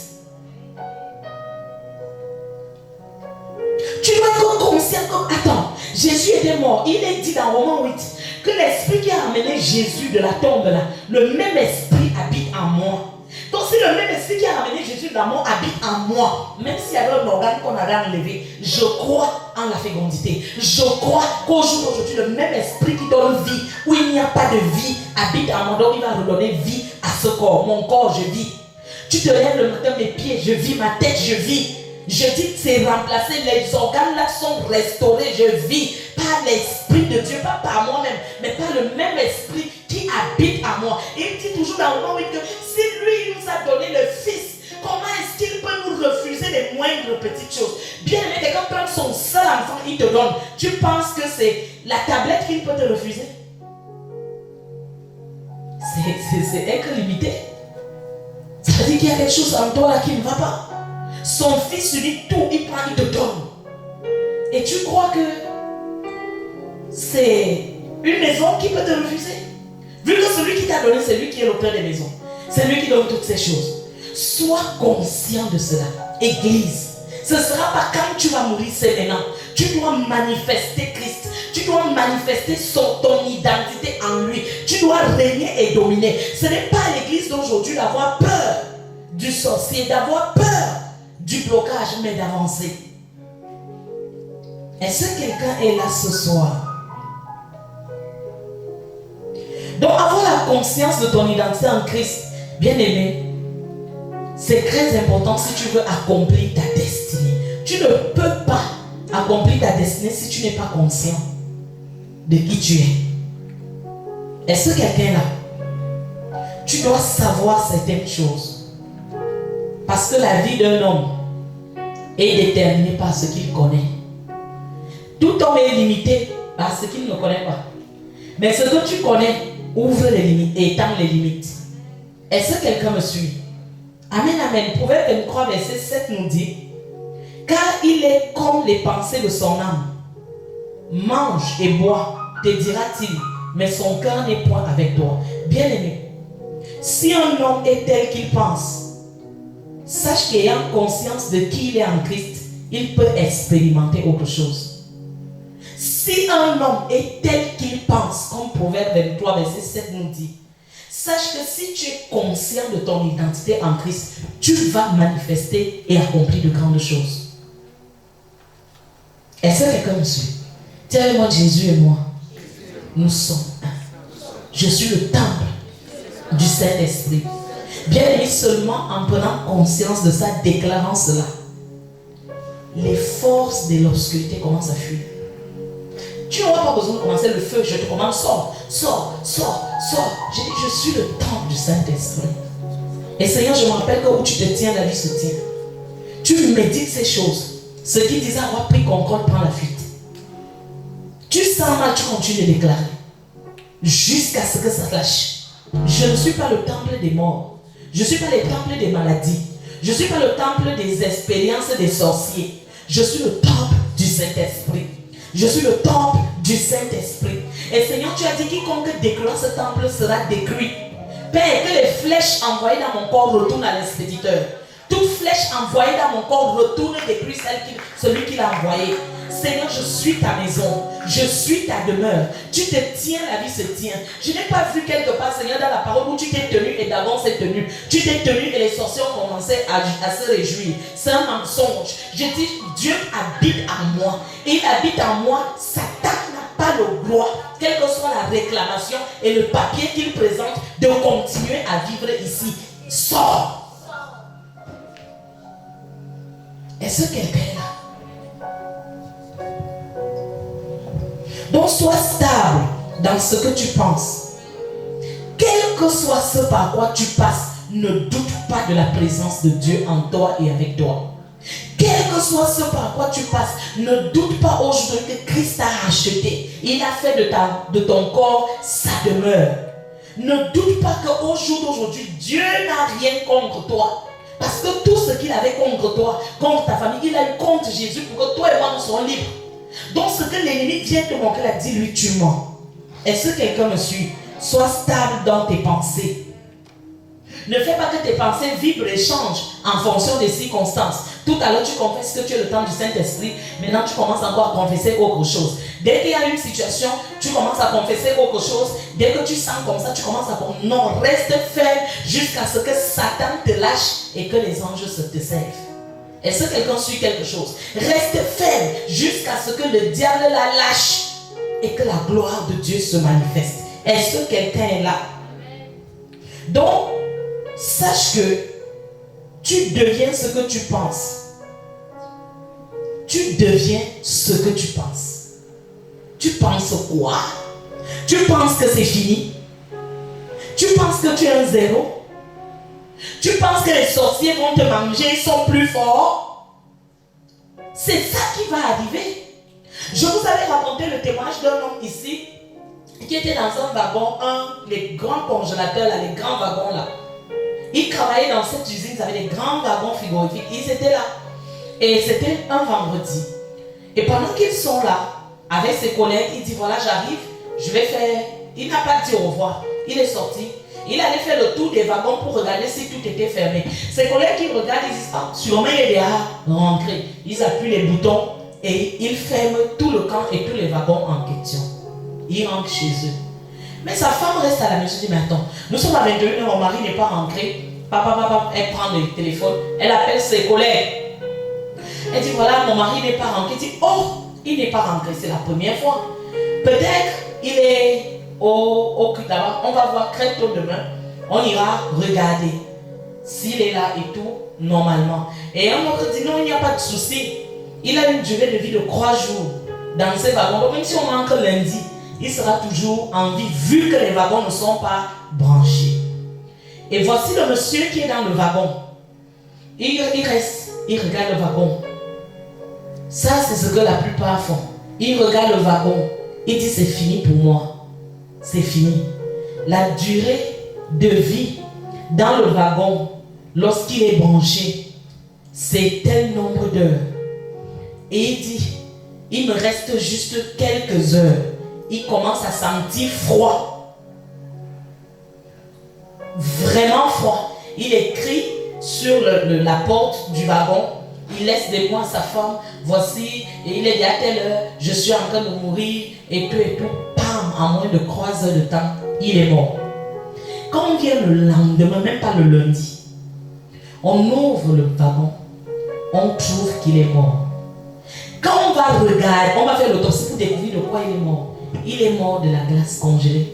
Tu dois être conscient comme, attends, Jésus était mort. Il est dit dans Romains 8 que l'esprit qui a amené Jésus de la tombe là, le même esprit habite en moi. Donc si le même esprit qui a amené Jésus de la mort habite en moi, même s'il y avait un organe qu'on avait enlevé, je crois en la fécondité. Je crois qu'au jour d'aujourd'hui, le même esprit qui donne vie, où il n'y a pas de vie, habite en moi. Donc il va redonner vie à ce corps. Mon corps, je vis. Tu te lèves le matin, mes pieds, je vis, ma tête, je vis. Je dis que c'est remplacé, les organes là sont restaurés, je vis par l'esprit de Dieu, pas par moi-même, mais par le même esprit qui habite en moi. Il dit toujours dans le moment que si lui nous a donné le Fils, comment est-ce qu'il peut nous refuser les moindres petites choses? Bien aimé, quelqu'un prend son seul enfant, il te donne. Tu penses que c'est la tablette qu'il peut te refuser? C'est être limité. Ça veut dire qu'il y a quelque chose en toi là qui ne va pas. Son fils lui dit tout, il prend, il te donne. Et tu crois que c'est une maison qui peut te refuser? Vu que celui qui t'a donné, c'est lui qui est l'auteur des maisons. C'est lui qui donne toutes ces choses. Sois conscient de cela. Église, ce ne sera pas quand tu vas mourir, c'est maintenant. Tu dois manifester Christ. Tu dois manifester ton identité en lui. Tu dois régner et dominer. Ce n'est pas à l'église d'aujourd'hui d'avoir peur du sorcier, d'avoir peur du blocage, mais d'avancer. Est-ce que quelqu'un est là ce soir? Donc avoir la conscience de ton identité en Christ, bien aimé, c'est très important si tu veux accomplir ta destinée. Tu ne peux pas accomplir ta destinée si tu n'es pas conscient de qui tu es. Est-ce que quelqu'un est là? Tu dois savoir certaines choses. Parce que la vie d'un homme est déterminée par ce qu'il connaît. Tout homme est limité par ce qu'il ne connaît pas. Mais ce que tu connais ouvre les limites et étend les limites. Est-ce que quelqu'un me suit? Amen, amen. Proverbe 23, verset 7 nous dit: car il est comme les pensées de son âme. Mange et bois, te dira-t-il, mais son cœur n'est point avec toi. Bien aimé, si un homme est tel qu'il pense, sache qu'ayant conscience de qui il est en Christ, il peut expérimenter autre chose. Si un homme est tel qu'il pense, comme Proverbe 23, verset 7 nous dit, sache que si tu es conscient de ton identité en Christ, tu vas manifester et accomplir de grandes choses. Est-ce que quelqu'un me suit? Tiens-moi, Jésus et moi, nous sommes un. Je suis le temple du Saint-Esprit. Bien aimé, seulement en prenant conscience de ça, déclarant cela, les forces de l'obscurité commencent à fuir. Tu n'auras pas besoin de commencer le feu. Je te commande, sors, sors, sors, sors. J'ai dit, je suis le temple du Saint-Esprit. Et Seigneur, je me rappelle que où tu te tiens, la vie se tient. Tu médites ces choses. Ce qui disait avoir pris contrôle prend la fuite. Tu sens mal, tu continues de déclarer. Jusqu'à ce que ça lâche. Je ne suis pas le temple des morts. Je ne suis pas le temple des maladies. Je ne suis pas le temple des expériences des sorciers. Je suis le temple du Saint-Esprit. Je suis le temple du Saint-Esprit. Et Seigneur, tu as dit quiconque déclare ce temple sera détruit. Père, que les flèches envoyées dans mon corps retournent à l'expéditeur. Toute flèche envoyée dans mon corps retourne et détruit celui qui l'a envoyé. Seigneur, je suis ta maison. Je suis ta demeure. Tu te tiens, la vie se tient. Je n'ai pas vu quelque part, Seigneur, dans la parole où tu t'es tenu et d'avant c'est tenu. Tu t'es tenu et les sorciers ont commencé à se réjouir. C'est un mensonge. Je dis, Dieu habite en moi. Et il habite en moi. Satan n'a pas le droit, quelle que soit la réclamation et le papier qu'il présente, de continuer à vivre ici. Sors. Est-ce que quelqu'un est là? Donc sois stable dans ce que tu penses. Quel que soit ce par quoi tu passes, ne doute pas de la présence de Dieu en toi et avec toi. Quel que soit ce par quoi tu passes, ne doute pas aujourd'hui que Christ t'a racheté. Il a fait de ton corps sa demeure. Ne doute pas qu'au jour d'aujourd'hui, Dieu n'a rien contre toi. Parce que tout ce qu'il avait contre toi, contre ta famille, il a eu contre Jésus pour que toi et moi nous soyons libres. Donc ce que l'ennemi vient te montrer, là, dis-lui tu mens. Est-ce que quelqu'un me suit? Sois stable dans tes pensées. Ne fais pas que tes pensées vibrent et changent en fonction des circonstances. Tout à l'heure, tu confesses que tu es le temps du Saint-Esprit. Maintenant, tu commences encore à confesser autre chose. Dès qu'il y a une situation, tu commences à confesser autre chose. Dès que tu sens comme ça, tu commences à... Non, reste ferme jusqu'à ce que Satan te lâche et que les anges te servent. Est-ce que quelqu'un suit quelque chose? Reste ferme jusqu'à ce que le diable la lâche et que la gloire de Dieu se manifeste. Est-ce que quelqu'un est là? Donc, sache que tu deviens ce que tu penses. Tu deviens ce que tu penses. Tu penses quoi? Tu penses que c'est fini? Tu penses que tu es un zéro? Tu penses que les sorciers vont te manger, ils sont plus forts? C'est ça qui va arriver. Je vous avais raconté le témoignage d'un homme ici qui était dans un wagon, les grands congélateurs, là, les grands wagons là. Il travaillait dans cette usine, ils avaient des grands wagons frigorifiques. Ils étaient là. Et c'était un vendredi. Et pendant qu'ils sont là, avec ses collègues, il dit voilà, j'arrive, je vais faire. Il n'a pas dit au revoir. Il est sorti. Il allait faire le tour des wagons pour regarder si tout était fermé. Ses collègues qui regardent, ils disent ah, sûrement il est déjà rentré. Ils appuient les boutons et ils ferment tout le camp et tous les wagons en question. Ils rentrent chez eux. Mais sa femme reste à la maison. Elle dit mais attends, nous sommes à 21h, mon mari n'est pas rentré. Papa, elle prend le téléphone, elle appelle ses collègues. Elle dit voilà, mon mari n'est pas rentré. Elle dit oh, il n'est pas rentré, c'est la première fois. Peut-être il est au cul là-bas. On va voir très tôt demain. On ira regarder s'il est là et tout, normalement. Et un autre dit non, il n'y a pas de souci. Il a une durée de vie de 3 jours dans ces wagons. Donc même si on manque lundi, il sera toujours en vie vu que les wagons ne sont pas branchés. Et voici le monsieur qui est dans le wagon. Il reste, il regarde le wagon. Ça, c'est ce que la plupart font. Il regarde le wagon. Il dit c'est fini pour moi. C'est fini. La durée de vie dans le wagon, lorsqu'il est branché, c'est tel nombre d'heures. Et il dit, il me reste juste quelques heures. Il commence à sentir froid. Vraiment froid. Il écrit sur la porte du wagon. Il laisse des mots à sa femme. Voici, et il est à telle heure, je suis en train de mourir, et tout. Bam, en moins de 3 heures de temps, il est mort. Quand on vient le lendemain, même pas le lundi, on ouvre le wagon, on trouve qu'il est mort. Quand on va regarder, on va faire l'autopsie pour découvrir de quoi il est mort. Il est mort de la glace congelée.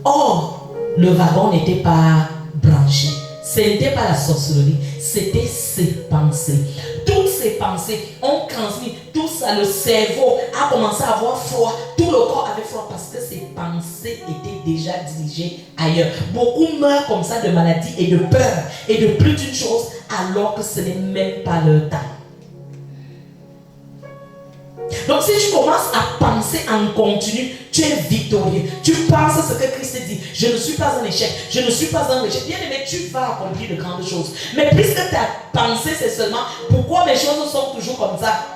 Or, le wagon n'était pas branché. Ce n'était pas la sorcellerie, c'était ses pensées. Toutes ces pensées ont transmis, tout ça, le cerveau a commencé à avoir froid. Tout le corps avait froid parce que ses pensées étaient déjà dirigées ailleurs. Beaucoup meurent comme ça de maladie et de peur et de plus d'une chose alors que ce n'est même pas leur temps. Donc si tu commences à penser en continu, tu es victorieux. Tu penses ce que Christ dit. Je ne suis pas un échec. Je ne suis pas un échec. Bien aimé, tu vas accomplir de grandes choses. Mais puisque ta pensée c'est seulement pourquoi mes choses sont toujours comme ça.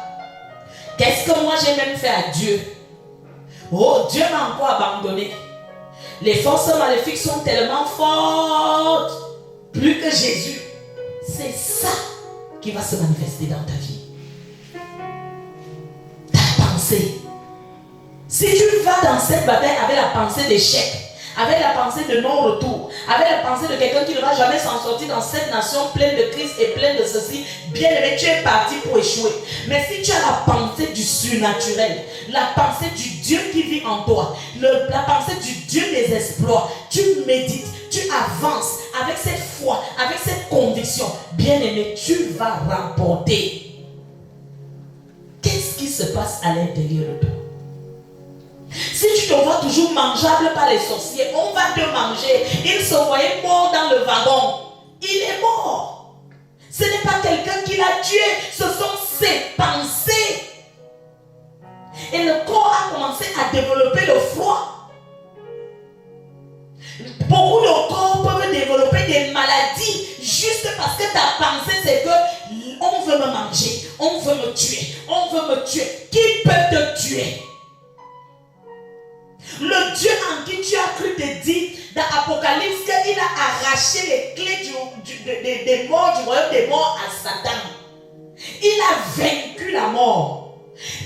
Qu'est-ce que moi j'ai même fait à Dieu? Oh, Dieu m'a encore abandonné. Les forces maléfiques sont tellement fortes. Plus que Jésus. C'est ça qui va se manifester dans ta vie. Si tu vas dans cette bataille avec la pensée d'échec, avec la pensée de non-retour, avec la pensée de quelqu'un qui ne va jamais s'en sortir dans cette nation pleine de crise et pleine de ceci, bien aimé, tu es parti pour échouer. Mais si tu as la pensée du surnaturel, la pensée du Dieu qui vit en toi, la pensée du Dieu des exploits, tu médites, tu avances avec cette foi, avec cette conviction, bien aimé, tu vas remporter. Qu'est-ce qui se passe à l'intérieur de toi? Si tu te vois toujours mangeable par les sorciers, on va te manger. Il se voyait mort dans le wagon. Il est mort. Ce n'est pas quelqu'un qui l'a tué, ce sont ses pensées. Et le corps a commencé à développer le froid. Beaucoup de corps peuvent développer des maladies juste parce que ta pensée c'est que on veut me manger, on veut me tuer, on veut me tuer. Qui peut te tuer? Le Dieu en qui tu as cru te dit dans Apocalypse qu'il a arraché les clés des morts, du royaume des morts à Satan. Il a vaincu la mort.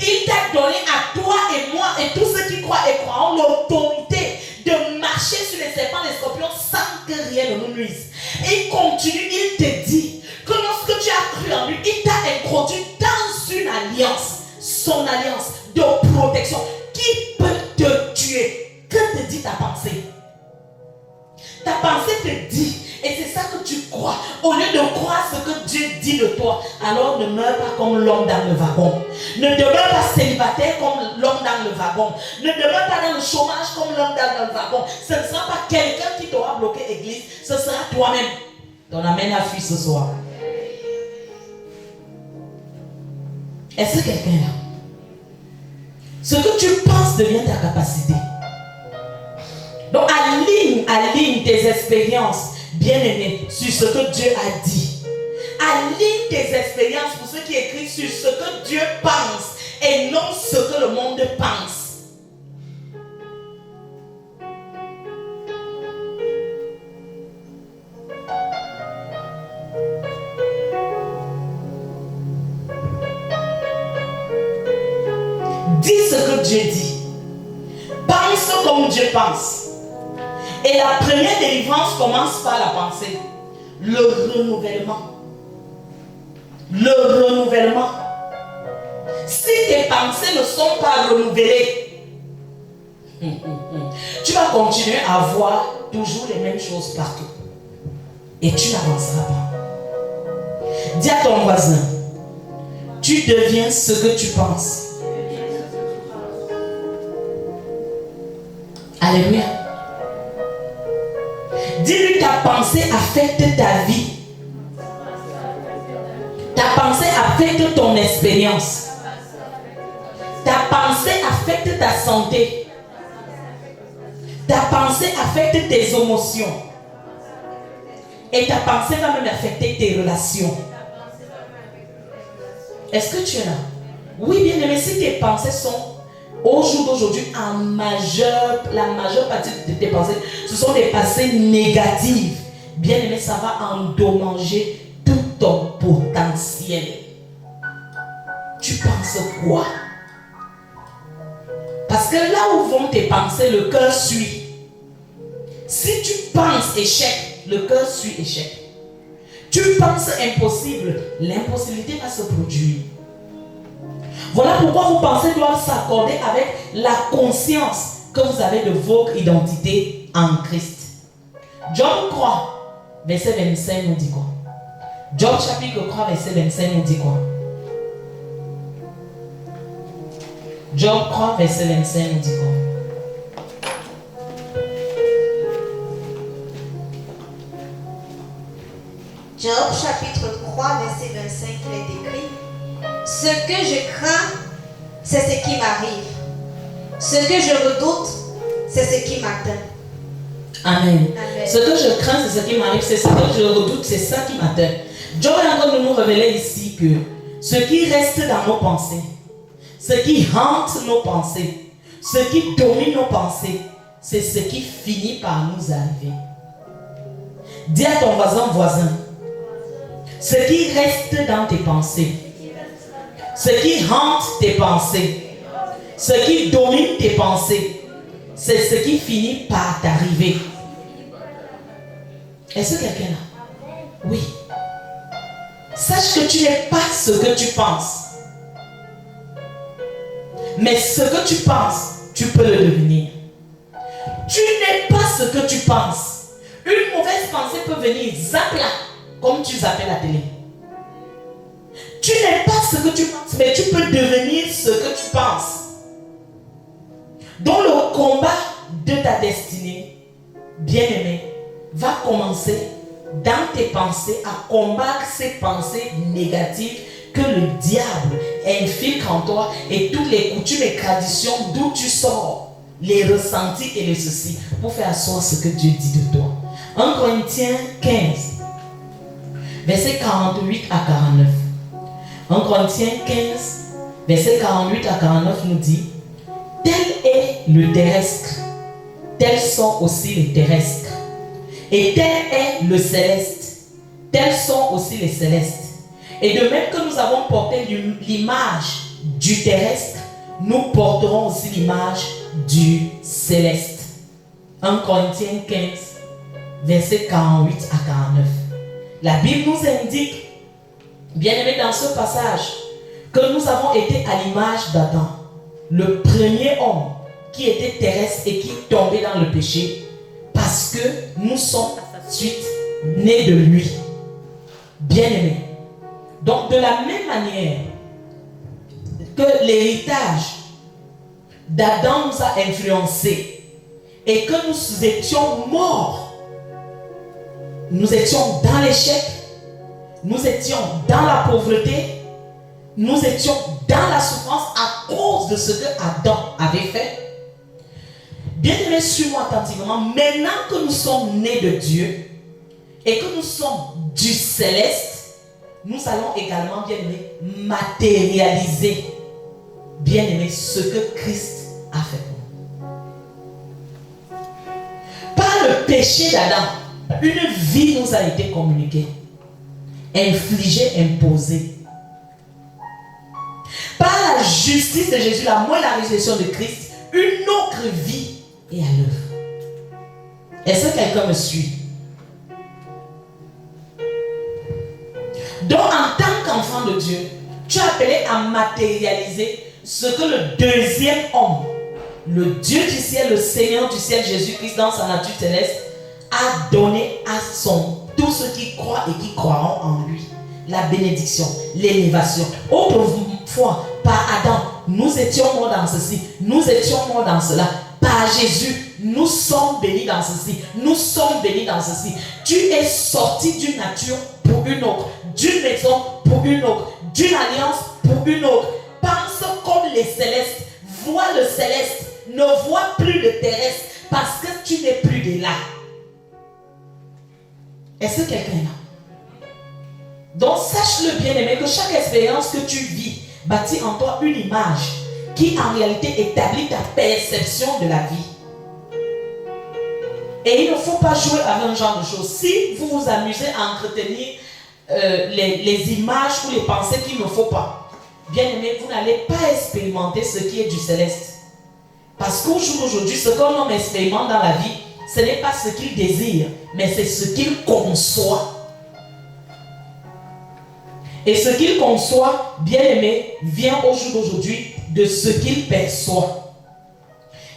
Il t'a donné à toi et moi et tous ceux qui croient et croiront l'autorité de marcher sur les serpents et les scorpions sans que rien ne nous nuise. Et il continue, il te dit que lorsque tu as cru en lui, il t'a introduit dans une alliance, son alliance de protection qui peut te tuer. Que te dit ta pensée? Ta pensée te dit, et c'est ça que tu crois. Au lieu de croire ce que Dieu dit de toi, alors ne meurs pas comme l'homme dans le wagon. Ne demeure pas célibataire comme l'homme dans le wagon. Ne demeure pas dans le chômage comme l'homme dans le wagon. Ce ne sera pas quelqu'un qui t'aura bloqué l'église, ce sera toi-même. Ton amen a fui ce soir. Est-ce que quelqu'un est là? Ce que tu penses devient ta capacité. Donc aligne tes expériences, bien-aimés, sur ce que Dieu a dit. Aligne tes expériences pour ce qui est écrit sur ce que Dieu pense et non ce que le monde pense. Dis ce que Dieu dit. Pense comme Dieu pense. Et la première délivrance commence par la pensée. Le renouvellement. Le renouvellement. Si tes pensées ne sont pas renouvelées, tu vas continuer à voir toujours les mêmes choses partout. Et tu n'avanceras pas. Dis à ton voisin, tu deviens ce que tu penses. Alléluia. Dis-lui, ta pensée affecte ta vie. Ta pensée affecte ton expérience. Ta pensée affecte ta santé. Ta pensée affecte tes émotions. Et ta pensée va même affecter tes relations. Est-ce que tu es là? Oui, bien aimé, si tes pensées sont au jour d'aujourd'hui, la majeure partie de tes pensées, ce sont des pensées négatives. Bien aimé, ça va endommager tout ton potentiel. Tu penses quoi? Parce que là où vont tes pensées, le cœur suit. Si tu penses échec, le cœur suit échec. Tu penses impossible, l'impossibilité va se produire. Voilà pourquoi vos pensées doivent s'accorder avec la conscience que vous avez de votre identité en Christ. Job 3, verset 25 nous dit quoi? Job chapitre 3, verset 25 nous dit quoi? Job 3, verset 25 nous dit quoi? Job chapitre 3, verset 25, il est écrit: ce que je crains, c'est ce qui m'arrive. Ce que je redoute, c'est ce qui m'atteint. Amen. Amen. Ce que je crains, c'est ce qui m'arrive. C'est ce que je redoute, c'est ça qui m'atteint. Job est en train de nous révéler ici que ce qui reste dans nos pensées, ce qui hante nos pensées, ce qui domine nos pensées, c'est ce qui finit par nous arriver. Dis à ton voisin, ce qui reste dans tes pensées, ce qui hante tes pensées, ce qui domine tes pensées, c'est ce qui finit par t'arriver. Est-ce que quelqu'un là? Oui. Sache que tu n'es pas ce que tu penses. Mais ce que tu penses, tu peux le devenir. Tu n'es pas ce que tu penses. Une mauvaise pensée peut venir, zapla, comme tu zappes la télé. Tu n'es pas ce que tu penses, mais tu peux devenir ce que tu penses. Donc le combat de ta destinée, bien-aimé, va commencer dans tes pensées à combattre ces pensées négatives que le diable infiltre en toi et toutes les coutumes et traditions d'où tu sors, les ressentis et les ceci, pour faire asseoir ce que Dieu dit de toi. 1 Corinthiens 15, versets 48 à 49. 1 Corinthiens 15, versets 48 à 49 nous dit: tel est le terrestre tels sont aussi les terrestres. Et tel est le céleste, tels sont aussi les célestes. Et de même que nous avons porté l'image du terrestre, nous porterons aussi l'image du céleste. 1 Corinthiens 15, versets 48 à 49. La Bible nous indique, bien aimé dans ce passage, que nous avons été à l'image d'Adam, le premier homme qui était terrestre et qui tombait dans le péché, parce que nous sommes à sa suite nés de lui. Bien aimé. Donc de la même manière que l'héritage d'Adam nous a influencés et que nous étions morts, nous étions dans l'échec, nous étions dans la pauvreté, nous étions dans la souffrance à cause de ce que Adam avait fait. Bien aimé, suis-moi attentivement. Maintenant que nous sommes nés de Dieu et que nous sommes du céleste, nous allons également, bien aimé, matérialiser, bien aimé, ce que Christ a fait pour nous. Par le péché d'Adam, une vie nous a été communiquée, infligée, imposée. Par la justice de Jésus, la mort et la résurrection de Christ, une autre vie est à l'œuvre. Est-ce que quelqu'un me suit? Donc, en tant qu'enfant de Dieu, tu es appelé à matérialiser ce que le deuxième homme, le Dieu du ciel, le Seigneur du ciel, Jésus-Christ, dans sa nature céleste, a donné à tous ceux qui croient et qui croiront en lui. La bénédiction, l'élévation. Autrefois, par Adam, nous étions morts dans ceci, nous étions morts dans cela. Par Jésus, nous sommes bénis dans ceci, nous sommes bénis dans ceci. Tu es sorti d'une nature pour une autre, d'une maison pour une autre, d'une alliance pour une autre. Pense comme les célestes, vois le céleste, ne vois plus le terrestre, parce que tu n'es plus de là. Est-ce que quelqu'un est là? Donc sache-le bien aimé, que chaque expérience que tu vis bâtit en toi une image qui en réalité établit ta perception de la vie. Et il ne faut pas jouer avec un genre de choses. Si vous vous amusez à entretenir les images ou les pensées qu'il ne faut pas, bien aimé, vous n'allez pas expérimenter ce qui est du céleste. Parce qu'au jour d'aujourd'hui, ce qu'un homme expérimente dans la vie, ce n'est pas ce qu'il désire, mais c'est ce qu'il conçoit. Et ce qu'il conçoit, bien aimé, vient au jour d'aujourd'hui de ce qu'il perçoit.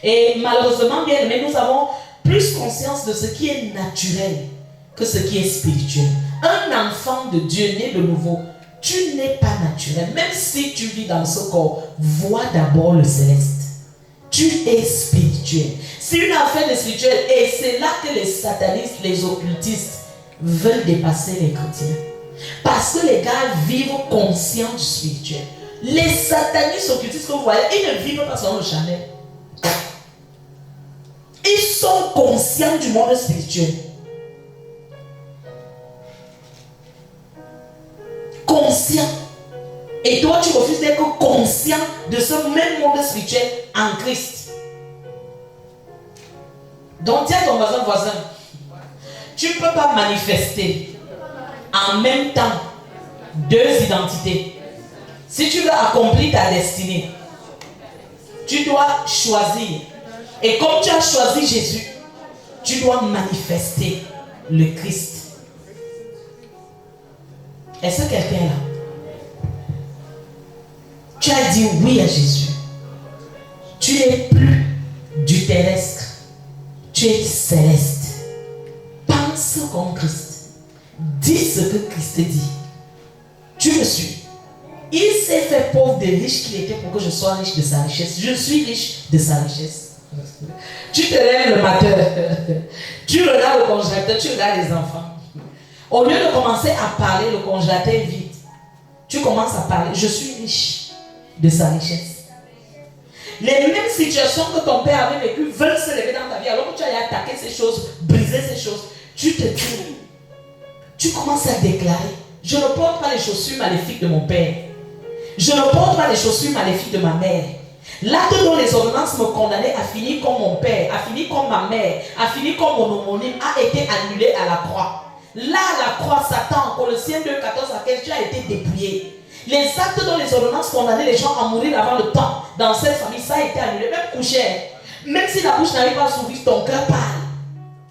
Et malheureusement, bien aimé, nous avons plus conscience de ce qui est naturel que ce qui est spirituel. Un enfant de Dieu né de nouveau, tu n'es pas naturel. Même si tu vis dans ce corps, vois d'abord le céleste. Tu es spirituel. C'est une affaire de spirituel. Et c'est là que les satanistes, les occultistes veulent dépasser les chrétiens. Parce que les gars vivent conscients du spirituel. Les satanistes occultistes que vous voyez, ils ne vivent pas selon le Chanel. Ils sont conscients du monde spirituel. Conscients. Et toi, tu refuses d'être conscient de ce même monde spirituel en Christ. Donc, tiens ton voisin. Tu ne peux pas manifester en même temps deux identités. Si tu veux accomplir ta destinée, tu dois choisir. Et comme tu as choisi Jésus, tu dois manifester le Christ. Est-ce que quelqu'un est là? Tu as dit oui à Jésus. Tu n'es plus du terrestre. Tu es céleste. Pense comme Christ. Dis ce que Christ dit. Tu me suis. Il s'est fait pauvre de riche qu'il était pour que je sois riche de sa richesse. Je suis riche de sa richesse. Tu te lèves le matin. Tu regardes le congélateur, tu regardes les enfants. Au lieu de commencer à parler, le congélateur est vide. Tu commences à parler. Je suis riche de sa richesse. Les mêmes situations que ton père avait vécues veulent se lever dans ta vie. Alors que tu as attaqué ces choses, briser ces choses, tu te dis, tu commences à déclarer: je ne porte pas les chaussures maléfiques de mon père. Je ne porte pas les chaussures maléfiques de ma mère. L'acte dont les ordonnances me condamnaient a fini comme mon père, a fini comme ma mère, a fini comme mon homonyme, a été annulé à la croix. Là, à la croix, Satan, Colossiens 2, 14 à 15, tu as été dépouillé. Les actes dont les ordonnances condamnaient les gens à mourir avant le temps, dans cette famille, ça a été annulé. Même couché, même si la bouche n'arrive pas à s'ouvrir, ton cœur parle.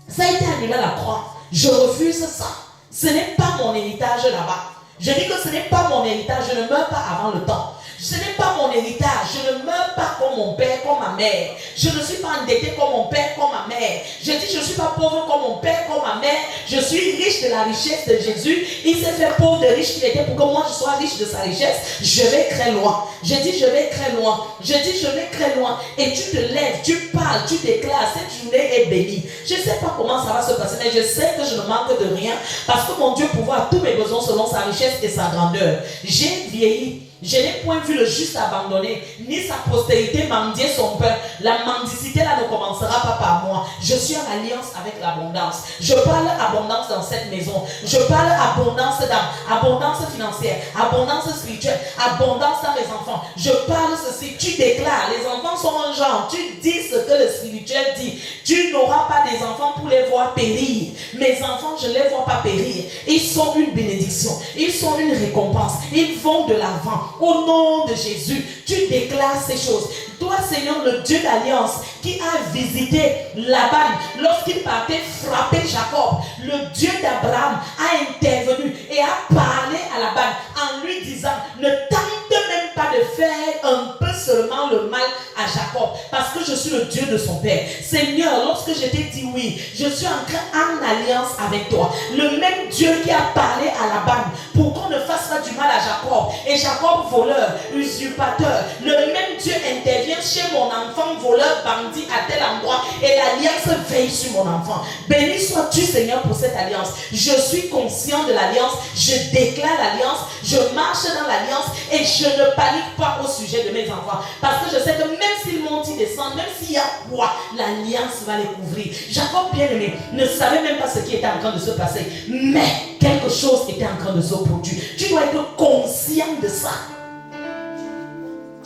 Ça a été annulé à la croix. Je refuse ça. Ce n'est pas mon héritage là-bas. Je dis que ce n'est pas mon héritage. Je ne meurs pas avant le temps. Ce n'est pas mon héritage. Je ne meurs pas comme mon père, comme ma mère. Je ne suis pas endetté comme mon père, comme ma mère. Je dis je ne suis pas pauvre comme mon père, comme ma mère. Je suis riche de la richesse de Jésus. Il s'est fait pauvre de riche qu'il était pour que moi je sois riche de sa richesse. Je vais très loin. Je dis je vais très loin. Je dis je vais très loin. Et tu te lèves, tu parles, tu déclares. Cette journée est bénie. Je ne sais pas comment ça va se passer, mais je sais que je ne manque de rien. Parce que mon Dieu pourvoit tous mes besoins selon sa richesse et sa grandeur. J'ai vieilli. Je n'ai point vu le juste abandonné, ni sa postérité mendier son peuple. La mendicité là ne commencera pas par moi. Je suis en alliance avec l'abondance. Je parle abondance dans cette maison. Je parle abondance dans abondance financière, abondance spirituelle, abondance dans mes enfants. Je parle ceci, tu déclares, les enfants sont un genre, tu dis ce que le spirituel dit. Tu n'auras pas des enfants pour les voir périr. Mes enfants, je ne les vois pas périr. Ils sont une bénédiction, ils sont une récompense, ils vont de l'avant. Au nom de Jésus, tu déclares ces choses. Toi, Seigneur, le Dieu d'alliance qui a visité Laban lorsqu'il partait frapper Jacob, le Dieu d'Abraham a intervenu et a parlé à Laban en lui disant, ne tente même pas de faire un peu seulement le mal à Jacob, parce que je suis le Dieu de son père. Seigneur, lorsque je t'ai dit oui, je suis en alliance avec toi. Le même Dieu qui a parlé à Laban pour qu'on ne fasse pas du mal à Jacob, et Jacob voleur, usurpateur, le même Dieu intervient chez mon enfant voleur, bandit à tel endroit, et l'alliance veille sur mon enfant. Béni sois-tu, Seigneur, pour cette alliance. Je suis conscient de l'alliance, je déclare l'alliance, je marche dans l'alliance et je ne panique pas au sujet de mes enfants, parce que je sais que même s'ils montent, ils descendent, même s'il y a quoi, l'alliance va les couvrir. Jacob bien-aimé ne savait même pas ce qui était en train de se passer, mais quelque chose était en train de se produire. Tu dois être conscient de ça.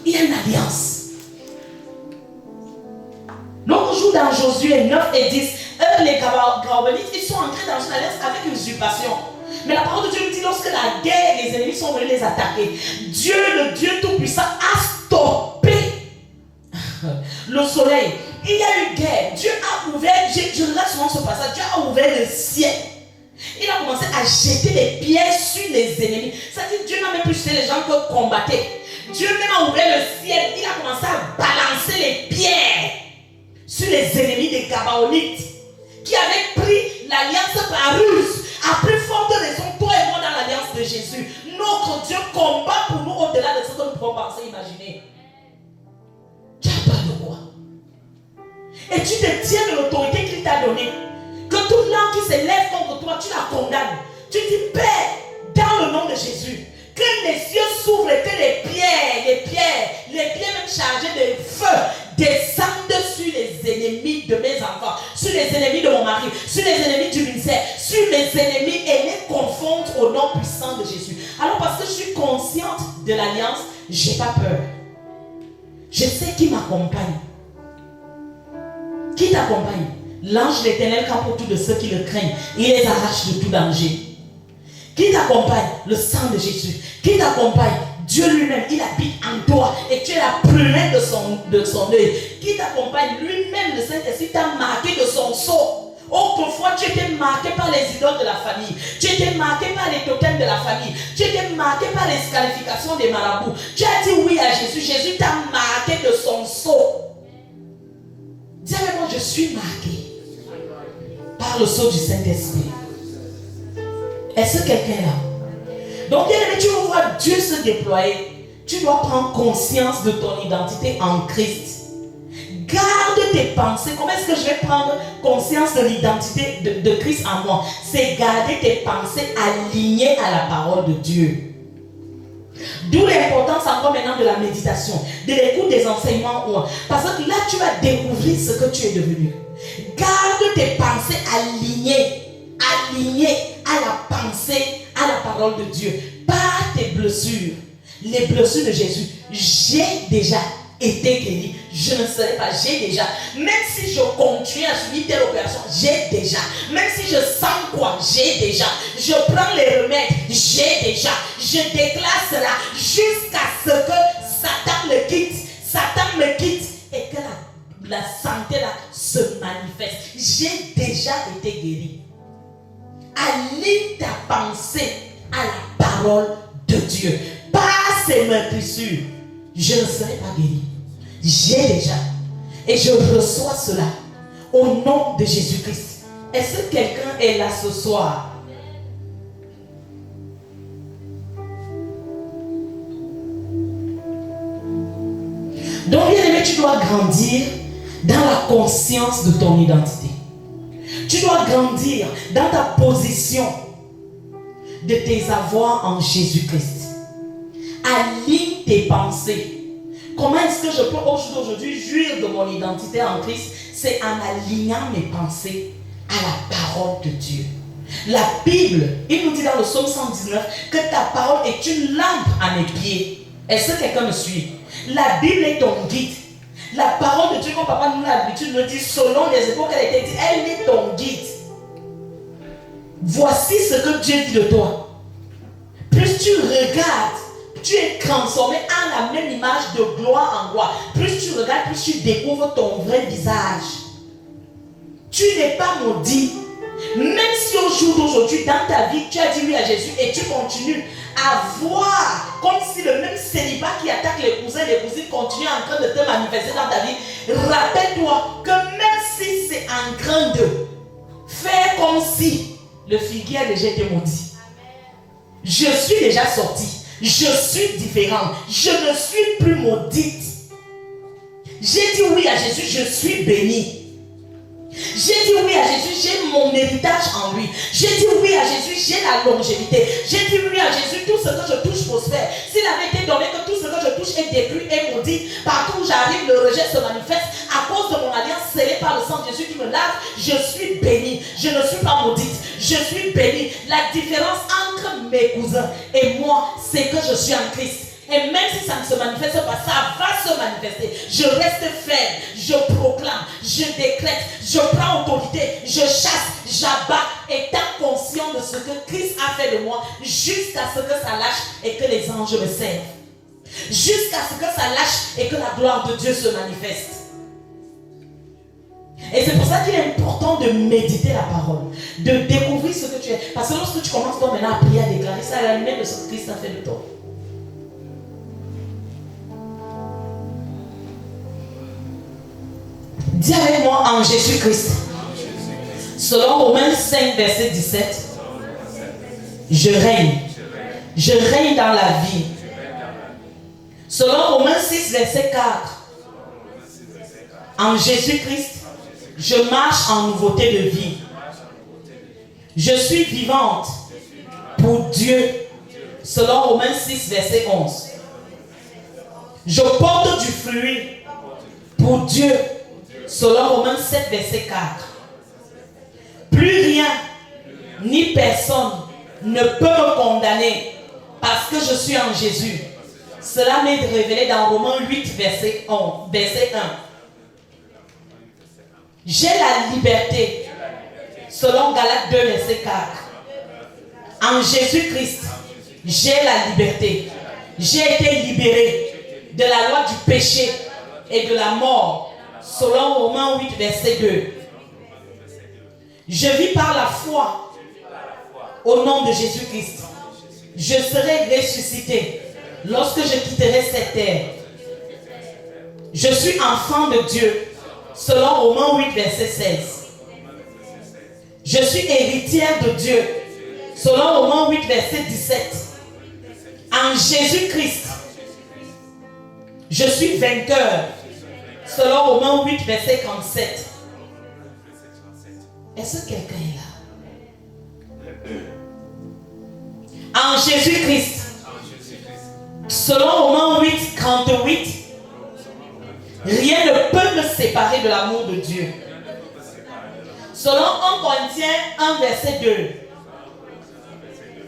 Il y a une alliance. L'autre jour dans Josué 9 et 10, eux les Gabaonites, ils sont entrés dans une alliance avec usurpation. Mais la parole de Dieu nous dit, lorsque la guerre, les ennemis sont venus les attaquer, Dieu, le Dieu Tout-Puissant, a stoppé le soleil. Il y a eu guerre. Dieu a ouvert, je regarde souvent ce passage, Dieu a ouvert le ciel. Il a commencé à jeter des pierres sur les ennemis. C'est-à-dire Dieu n'a même plus jeté les gens que combattaient. Dieu même a ouvert le ciel. Il a commencé à balancer les pierres sur les ennemis des Gabaonites qui avaient pris l'alliance par ruse. À plus forte raison, toi et moi dans l'alliance de Jésus, notre Dieu combat pour nous au-delà de ce que nous pouvons penser, imaginer. Tu as peur de quoi? Et tu te tiens de l'autorité qu'il t'a donnée. Que toute langue qui s'élève contre toi, tu la condamnes. Tu dis, Père, dans le nom de Jésus, que les cieux s'ouvrent et que les pierres même chargées de feu descendent sur les ennemis de mes enfants, sur les ennemis de mon mari, sur les ennemis du ministère, sur mes ennemis et les confondent au nom puissant de Jésus. Alors parce que je suis consciente de l'alliance, je n'ai pas peur. Je sais qui m'accompagne. Qui t'accompagne? L'ange de l'Éternel campe autour de ceux qui le craignent. Il les arrache de tout danger. Qui t'accompagne? Le sang de Jésus. Qui t'accompagne? Dieu lui-même, il habite en toi et tu es la prunelle de son œil. Qui t'accompagne? Lui-même, le Saint-Esprit t'a marqué de son sceau. Autrefois, tu étais marqué par les idoles de la famille. Tu étais marqué par les totems de la famille. Tu étais marqué par les qualifications des marabouts. Tu as dit oui à Jésus. Jésus t'a marqué de son sceau. Dis avec moi, je suis marqué par le sceau du Saint-Esprit. Est-ce que quelqu'un est là? Donc, bien aimé, tu veux voir Dieu se déployer. Tu dois prendre conscience de ton identité en Christ. Garde tes pensées. Comment est-ce que je vais prendre conscience de l'identité de Christ en moi? C'est garder tes pensées alignées à la parole de Dieu. D'où l'importance encore maintenant de la méditation, de l'écoute des enseignements. Parce que là, tu vas découvrir ce que tu es devenu. Garde tes pensées alignées à la pensée, à la parole de Dieu. Pas tes blessures. Les blessures de Jésus, j'ai déjà été guéri, je ne serai pas. J'ai déjà. Même si je continue à subir telle opération, j'ai déjà. Même si je sens quoi, j'ai déjà. Je prends les remèdes, j'ai déjà. Je déclare cela jusqu'à ce que Satan le quitte. Satan me quitte et que la santé là se manifeste. J'ai déjà été guéri. Aligne ta pensée à la parole de Dieu. Par ces meurtrissures, je ne serai pas guéri. J'ai déjà. Et je reçois cela au nom de Jésus-Christ. Est-ce que quelqu'un est là ce soir? Donc, bien aimé, tu dois grandir dans la conscience de ton identité. Tu dois grandir dans ta position de tes avoirs en Jésus-Christ. Aligne tes pensées. Comment est-ce que je peux aujourd'hui jouir de mon identité en Christ? C'est en alignant mes pensées à la parole de Dieu. La Bible, il nous dit dans le psaume 119 que ta parole est une lampe à mes pieds. Est-ce que quelqu'un me suit? La Bible est ton guide. La parole de Dieu, comme papa nous l'a l'habitude de dire, selon les époques qu'elle a été dite, elle est ton guide. Voici ce que Dieu dit de toi. Plus tu regardes, tu es transformé en la même image de gloire en gloire. Plus tu regardes, plus tu découvres ton vrai visage. Tu n'es pas maudit. Même si au jour d'aujourd'hui, dans ta vie, tu as dit oui à Jésus et tu continues à voir comme si le même célibat qui attaque les cousins et les cousines continue en train de te manifester dans ta vie, rappelle-toi que même si c'est en train de faire comme si le figuier a déjà été maudit. Je suis déjà sorti. Je suis différente. Je ne suis plus maudite. J'ai dit oui à Jésus, je suis bénie. J'ai dit oui à Jésus, j'ai mon héritage en lui. J'ai dit oui à Jésus, j'ai la longévité. J'ai dit oui à Jésus, tout ce que je touche prospère. S'il avait été donné que tout ce que je touche est détruit et maudit, partout où j'arrive, le rejet se manifeste à cause de mon alliance scellée par le sang de Jésus qui me lave. Je suis béni. Je ne suis pas maudite. Je suis béni. La différence entre mes cousins et moi, c'est que je suis en Christ. Et même si ça ne se manifeste pas, ça va se manifester. Je reste ferme, je proclame, je décrète, je prends autorité, je chasse, j'abats, étant conscient de ce que Christ a fait de moi, jusqu'à ce que ça lâche et que les anges me servent. Jusqu'à ce que ça lâche et que la gloire de Dieu se manifeste. Et c'est pour ça qu'il est important de méditer la parole, de découvrir ce que tu es. Parce que lorsque tu commences toi maintenant à prier, à déclarer ça, à la lumière de ce que Christ a fait de toi. Dis avec moi en Jésus-Christ. Selon Romains 5, verset 17. Je règne. Je règne dans la vie. Selon Romains 6, verset 4. En Jésus-Christ, je marche en nouveauté de vie. Je suis vivante pour Dieu. Selon Romains 6, verset 11. Je porte du fruit pour Dieu. Selon Romains 7, verset 4. Plus rien, ni personne ne peut me condamner parce que je suis en Jésus. Cela m'est révélé dans Romains 8, verset 1. J'ai la liberté. Selon Galates 2, verset 4. En Jésus-Christ, j'ai la liberté. J'ai été libéré de la loi du péché et de la mort. Selon Romains 8, verset 2. Je vis par la foi au nom de Jésus-Christ. Je serai ressuscité lorsque je quitterai cette terre. Je suis enfant de Dieu. Selon Romains 8, verset 16. Je suis héritière de Dieu. Selon Romains 8, verset 17. En Jésus-Christ, je suis vainqueur. Selon Romains 8, verset 37. Est-ce que quelqu'un est là? En Jésus-Christ. Selon Romains 8, 38. Rien ne peut me séparer de l'amour de Dieu. Selon 1 Corinthiens 1, verset 2.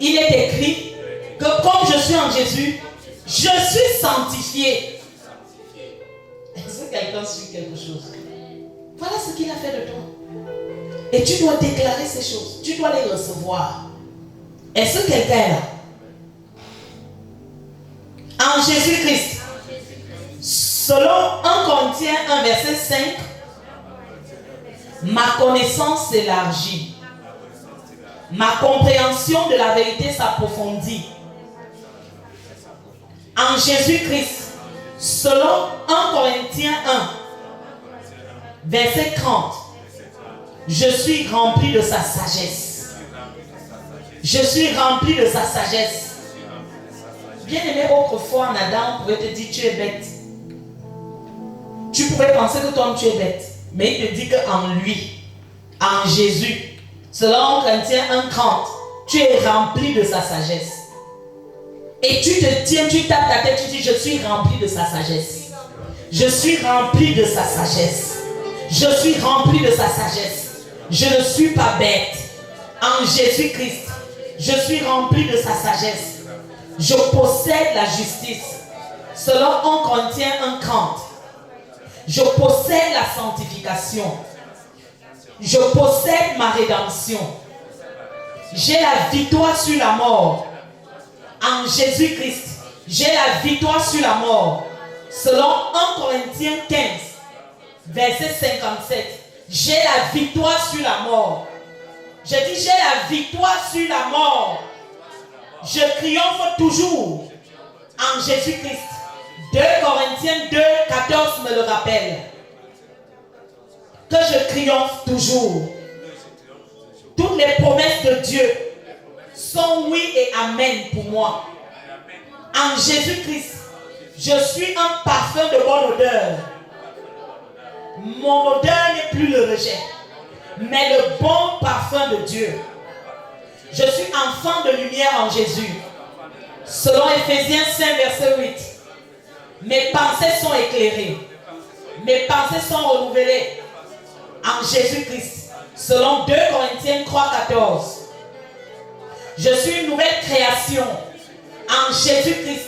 Il est écrit que comme je suis en Jésus, je suis sanctifié. quelqu'un suit quelque chose. Voilà ce qu'il a fait de toi. Et tu dois déclarer ces choses. Tu dois les recevoir. Est-ce que quelqu'un est là? En Jésus-Christ. Selon 1 Corinthiens 1 verset 5, ma connaissance s'élargit. Ma compréhension de la vérité s'approfondit. En Jésus-Christ, selon 1 Corinthiens 1, verset 30, je suis rempli de sa sagesse. Je suis rempli de sa sagesse. Bien aimé, autrefois en Adam, on pouvait te dire tu es bête. Tu pourrais penser que toi tu es bête. Mais il te dit qu'en lui, en Jésus, selon 1 Corinthiens 1:30, tu es rempli de sa sagesse. Et tu te tiens, tu tapes ta tête, tu dis je suis rempli de sa sagesse. Je suis rempli de sa sagesse. Je suis rempli de sa sagesse. Je ne suis pas bête. En Jésus-Christ, je suis rempli de sa sagesse. Je possède la justice. Selon 1 Corinthiens 1:30, je possède la sanctification. Je possède ma rédemption. J'ai la victoire sur la mort. En Jésus-Christ, j'ai la victoire sur la mort. Selon 1 Corinthiens 15, verset 57, j'ai la victoire sur la mort. Je dis j'ai la victoire sur la mort. Je triomphe toujours en Jésus-Christ. 2 Corinthiens 2, 14 me le rappelle. Que je triomphe toujours. Toutes les promesses de Dieu sont oui et amen pour moi. En Jésus-Christ, je suis un parfum de bonne odeur. Mon odeur n'est plus le rejet, mais le bon parfum de Dieu. Je suis enfant de lumière en Jésus. Selon Éphésiens 5, verset 8. Mes pensées sont éclairées. Mes pensées sont renouvelées en Jésus-Christ. Selon 2 Corinthiens 3, 14. Je suis une nouvelle création en Jésus-Christ.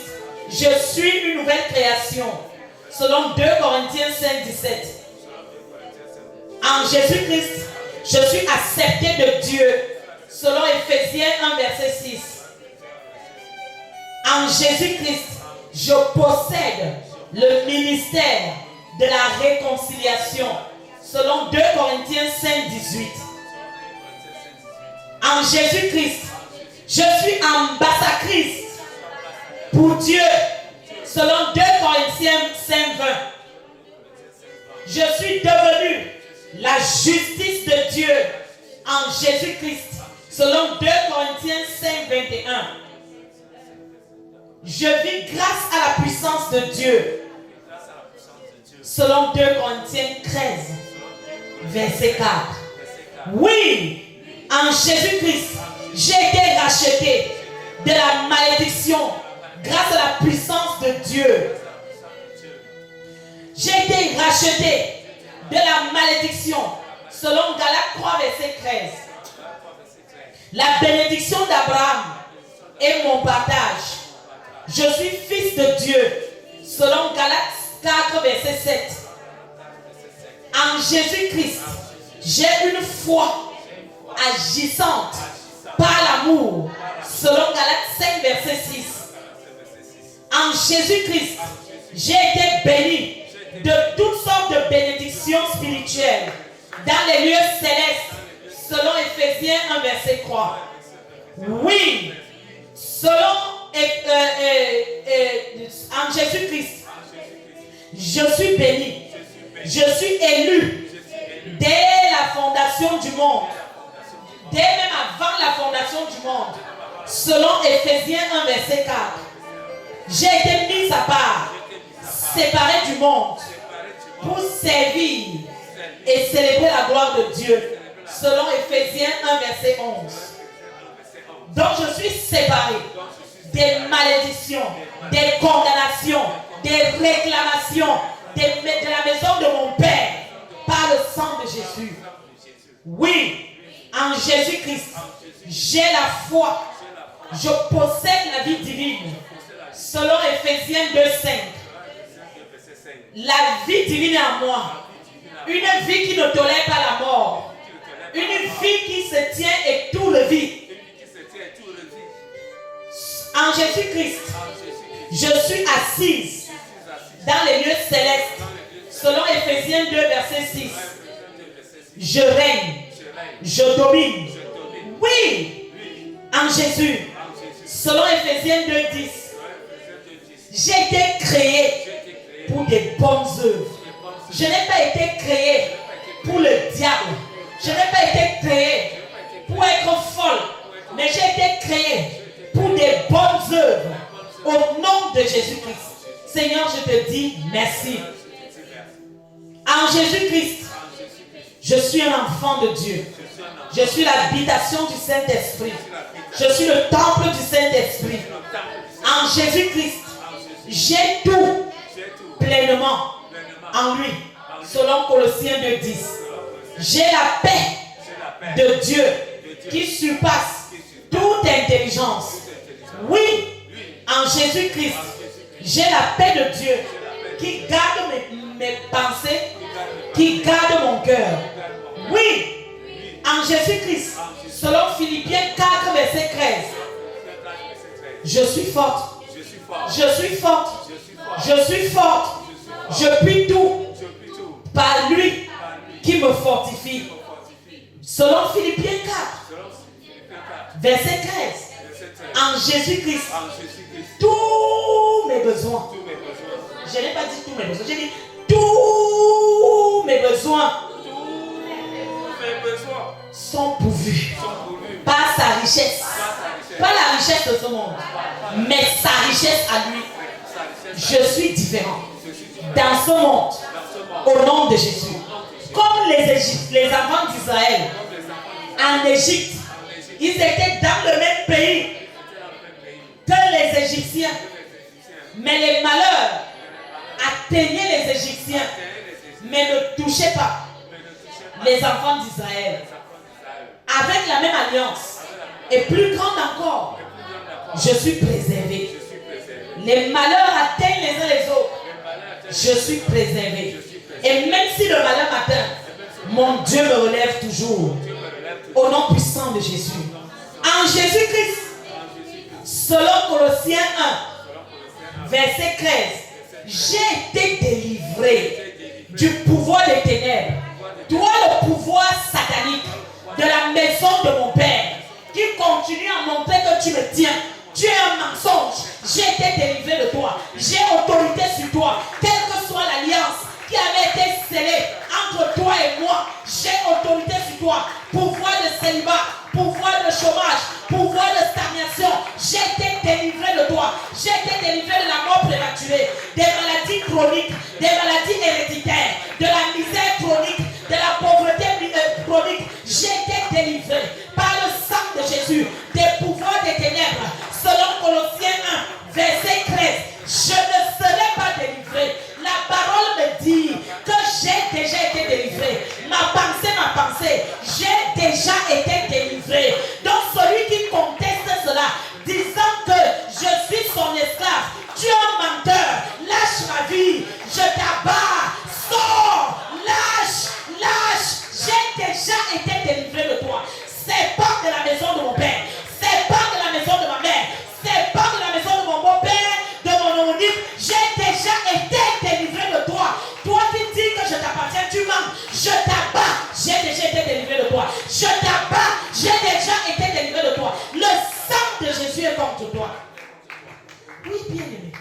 Je suis une nouvelle création. Selon 2 Corinthiens 5, 17. En Jésus-Christ, je suis accepté de Dieu. Selon Éphésiens 1, verset 6. En Jésus-Christ, je possède le ministère de la réconciliation. Selon 2 Corinthiens 5, 18. En Jésus-Christ, je suis ambassadrice pour Dieu. Selon 2 Corinthiens 5, 20. Je suis devenue la justice de Dieu en Jésus-Christ. Selon 2 Corinthiens 5, 21. Je vis grâce à la puissance de Dieu. Selon 2 Corinthiens 13, verset 4. Oui, en Jésus-Christ, j'ai été racheté de la malédiction grâce à la puissance de Dieu. J'ai été racheté de la malédiction selon Galates 3, verset 13. La bénédiction d'Abraham est mon partage. Je suis fils de Dieu selon Galates 4, verset 7. En Jésus-Christ, j'ai une foi agissante par l'amour selon Galates 5, verset 6. En Jésus-Christ, j'ai été béni de toutes sortes de bénédictions spirituelles dans les lieux célestes selon Éphésiens 1, verset 3. Oui, selon en Jésus-Christ, je suis béni. Je suis élu dès la fondation du monde. Dès même avant la fondation du monde. Selon Éphésiens 1, verset 4. J'ai été mis à part, séparé du monde, pour servir et célébrer la gloire de Dieu. Selon Éphésiens 1, verset 11. Donc je suis séparé des malédictions, des condamnations, des réclamations de la maison de mon Père par le sang de Jésus. Oui, en Jésus-Christ, j'ai la foi. Je possède la vie divine. Selon Éphésiens 2, 5. La vie divine est en moi. Une vie qui ne tolère pas la mort. Une vie qui se tient et tout le vit. En Jésus-Christ, je suis assise dans les lieux célestes. Selon Éphésiens 2, verset 6. Je règne. Je domine. Oui, en Jésus. Selon Éphésiens 2, 10. J'ai été créé pour des bonnes œuvres. Je n'ai pas été créé pour le diable. Je n'ai pas été créé pour être folle. Mais j'ai été créé pour des bonnes œuvres. Au nom de Jésus-Christ. Seigneur, je te dis merci. En Jésus-Christ, je suis un enfant de Dieu. Je suis l'habitation du Saint-Esprit. Je suis le temple du Saint-Esprit. En Jésus-Christ, j'ai tout pleinement en lui. Selon Colossiens 2:10. J'ai la paix de Dieu qui surpasse toute intelligence. Oui, en Jésus-Christ, j'ai la paix de Dieu qui garde mes pensées, qui garde mon cœur. Oui, en Jésus-Christ, selon Philippiens 4, verset 13. Je suis forte. Je suis forte. Je suis forte. Je puis tout par lui qui me fortifie. Selon Philippiens 4, verset 13. En Jésus-Christ, tous mes besoins. Je n'ai pas dit tous mes besoins. J'ai dit tous mes besoins sont pourvus par sa richesse. Pas la richesse de ce monde, mais sa richesse à lui. Je suis différent dans ce monde au nom de Jésus. Comme les enfants d'Israël en Égypte, ils étaient dans le même pays que les Égyptiens. Mais les malheurs atteignaient les Égyptiens, mais ne touchaient pas les enfants d'Israël. Avec la même alliance, et plus grande encore, je suis préservé. Les malheurs atteignent les uns les autres. Je suis préservé. Et même si le malheur m'atteint, mon Dieu me relève toujours. Au nom puissant de Jésus. En Jésus-Christ, selon Colossiens 1, verset 13, j'ai été délivré du pouvoir des ténèbres. Toi, le pouvoir satanique de la maison de mon Père, qui continue à montrer que tu me tiens. Tu es un mensonge. J'ai été délivré de toi. J'ai autorité sur toi. Quelle que soit l'alliance qui avait été scellée entre toi et moi, j'ai autorité sur toi. Pouvoir de célibat, pouvoir de chômage, pouvoir de stagnation. J'ai été délivré de toi. J'ai été délivré de la mort prématurée, des maladies chroniques, des maladies héréditaires, de la misère chronique, de la pauvreté chronique. J'ai été délivré par le sang de Jésus des pouvoirs des ténèbres. Selon Colossiens 1, verset 13, je ne serai pas délivré. La parole me dit que j'ai déjà été délivré. Ma pensée, j'ai déjà été délivré. Donc celui qui conteste cela, disant que je suis son esclave, tu es un menteur, lâche ma vie, je t'abats, sors, lâche, j'ai déjà été délivré de toi. C'est pas de la maison de mon père, c'est pas de la maison de ma mère, c'est pas de la maison de mon beau-père, de mon homonyme. J'ai déjà été délivré de toi. Toi qui dis que je t'appartiens, tu mens. Je t'abats, j'ai déjà été délivré de toi. Je t'abats, j'ai déjà été délivré de toi. Le sang de Jésus est contre toi. Oui, bien-aimé,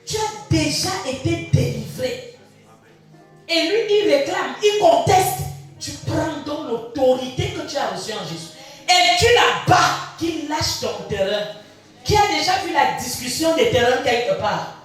tu as déjà été délivré. Et lui, il réclame, il conteste. Tu prends donc l'autorité que tu as reçue en Jésus. Et tu la bats, qu'il lâche ton terrain. Qui a déjà vu la discussion des terrains quelque part?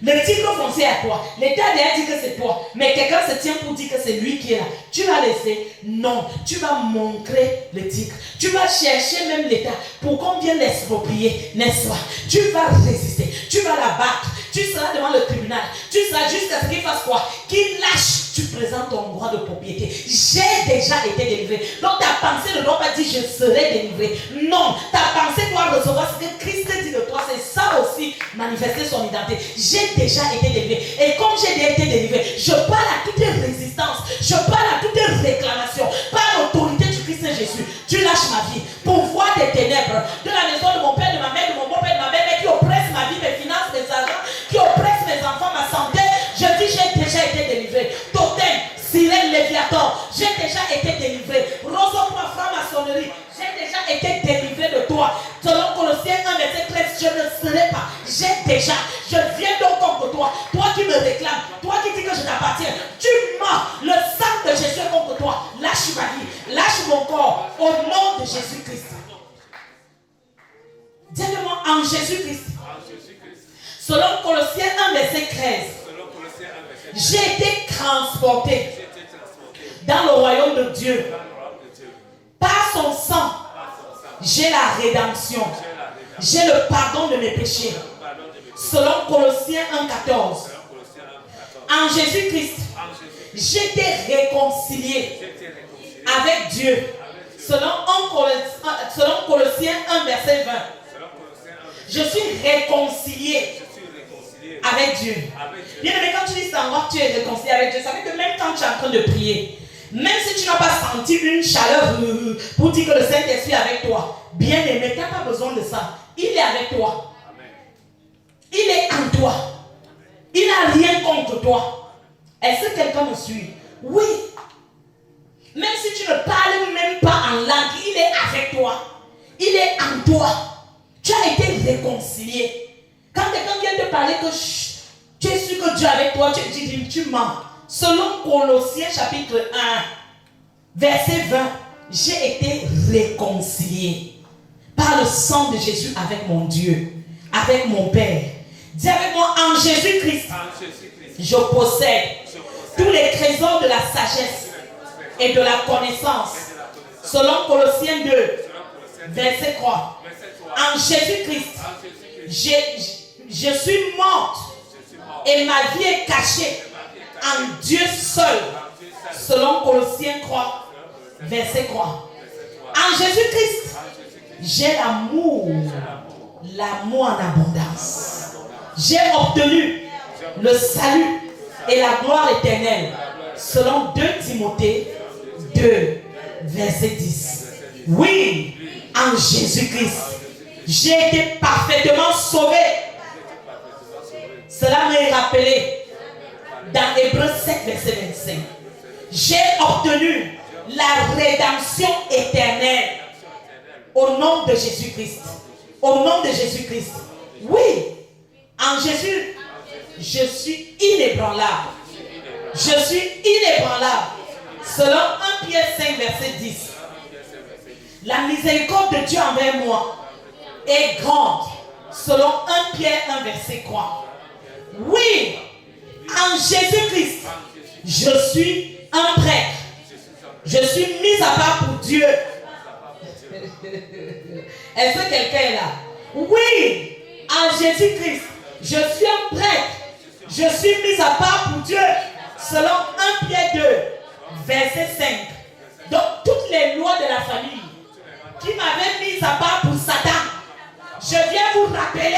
Le tigre foncé à toi. L'État a déjà dit que c'est toi. Mais quelqu'un se tient pour dire que c'est lui qui est là. Tu vas laisser? Non. Tu vas montrer le tigre. Tu vas chercher même l'État pour qu'on vienne l'exproprier. N'est-ce pas? Tu vas résister. Tu vas la battre. Tu seras devant le tribunal. Tu seras jusqu'à ce qu'il fasse quoi? Qu'il lâche. Tu présentes ton droit de propriété. J'ai déjà été délivré. Donc ta pensée ne doit pas dire je serai délivré. Non. Ta pensée doit recevoir ce que Christ dit de toi. C'est ça aussi manifester son identité. J'ai déjà été délivré. Et comme j'ai été délivré, je parle à toute résistance, je parle à toute réclamation. Par l'autorité du Christ Jésus, tu lâches ma vie. Pouvoir des ténèbres, de la maison de mon père, de ma mère, de mon beau-père, de ma mère, qui oppresse ma vie, mes finances, mes argent, qui oppresse mes enfants, ma santé. Je dis, j'ai déjà été délivré. Totem, sirène, léviathan, j'ai déjà été délivré. Roseau, ma franc-maçonnerie, j'ai déjà été délivré de toi. Selon Colossiens 1, verset 13, je ne serai pas. J'ai déjà. Je viens donc contre toi. Toi qui me réclames. Toi qui dis que je t'appartiens. Tu mens. Le sang de Jésus est contre toi. Lâche ma vie. Lâche mon corps. Au nom de Jésus-Christ. Dis-le-moi en Jésus-Christ. Selon Colossiens 1, verset 13. J'ai été transporté dans le royaume de Dieu. Par son sang, j'ai la rédemption. J'ai le pardon de mes péchés. Selon Colossiens 1,14. En Jésus-Christ, j'ai été réconcilié avec Dieu. Selon Colossiens 1, verset 20. Je suis réconcilié avec Dieu. Bien aimé, quand tu dis ça, tu es réconcilié avec Dieu, ça veut dire que même quand tu es en train de prier, même si tu n'as pas senti une chaleur pour dire que le Saint-Esprit est avec toi, bien aimé, tu n'as pas besoin de ça. Il est avec toi. Il est en toi. Il n'a rien contre toi. Est-ce que quelqu'un me suit? Oui. Même si tu ne parles même pas en langue, il est avec toi. Il est en toi. Tu as été réconcilié. Quand quelqu'un vient te parler que tu es sûr que Dieu est avec toi, tu dis, tu mens. Selon Colossiens chapitre 1, verset 20, j'ai été réconcilié par le sang de Jésus avec mon Dieu, avec mon Père. Dis avec moi, en Jésus-Christ, je possède tous les trésors de la sagesse et de la connaissance. Selon Colossiens 2, verset 3. En Jésus-Christ, je suis morte et ma vie est cachée en Dieu seul. Selon Colossiens 3, verset 3. En Jésus-Christ, j'ai l'amour en abondance. J'ai obtenu le salut et la gloire éternelle. Selon 2 Timothée 2, verset 10. Oui, en Jésus-Christ, j'ai été parfaitement sauvé. Cela m'est rappelé dans Hébreux 7, verset 25. J'ai obtenu la rédemption éternelle au nom de Jésus-Christ. Au nom de Jésus-Christ. Oui, en Jésus, je suis inébranlable. Je suis inébranlable. Selon 1 Pierre 5, verset 10. La miséricorde de Dieu envers moi est grande. Selon 1 Pierre 1, verset 3. Oui, en Jésus-Christ, je suis un prêtre. Je suis mis à part pour Dieu. Est-ce que quelqu'un est là? Oui, en Jésus-Christ, je suis un prêtre. Je suis mis à part pour Dieu. Selon 1 Pierre 2, verset 5. Donc, toutes les lois de la famille qui m'avaient mis à part pour Satan, je viens vous rappeler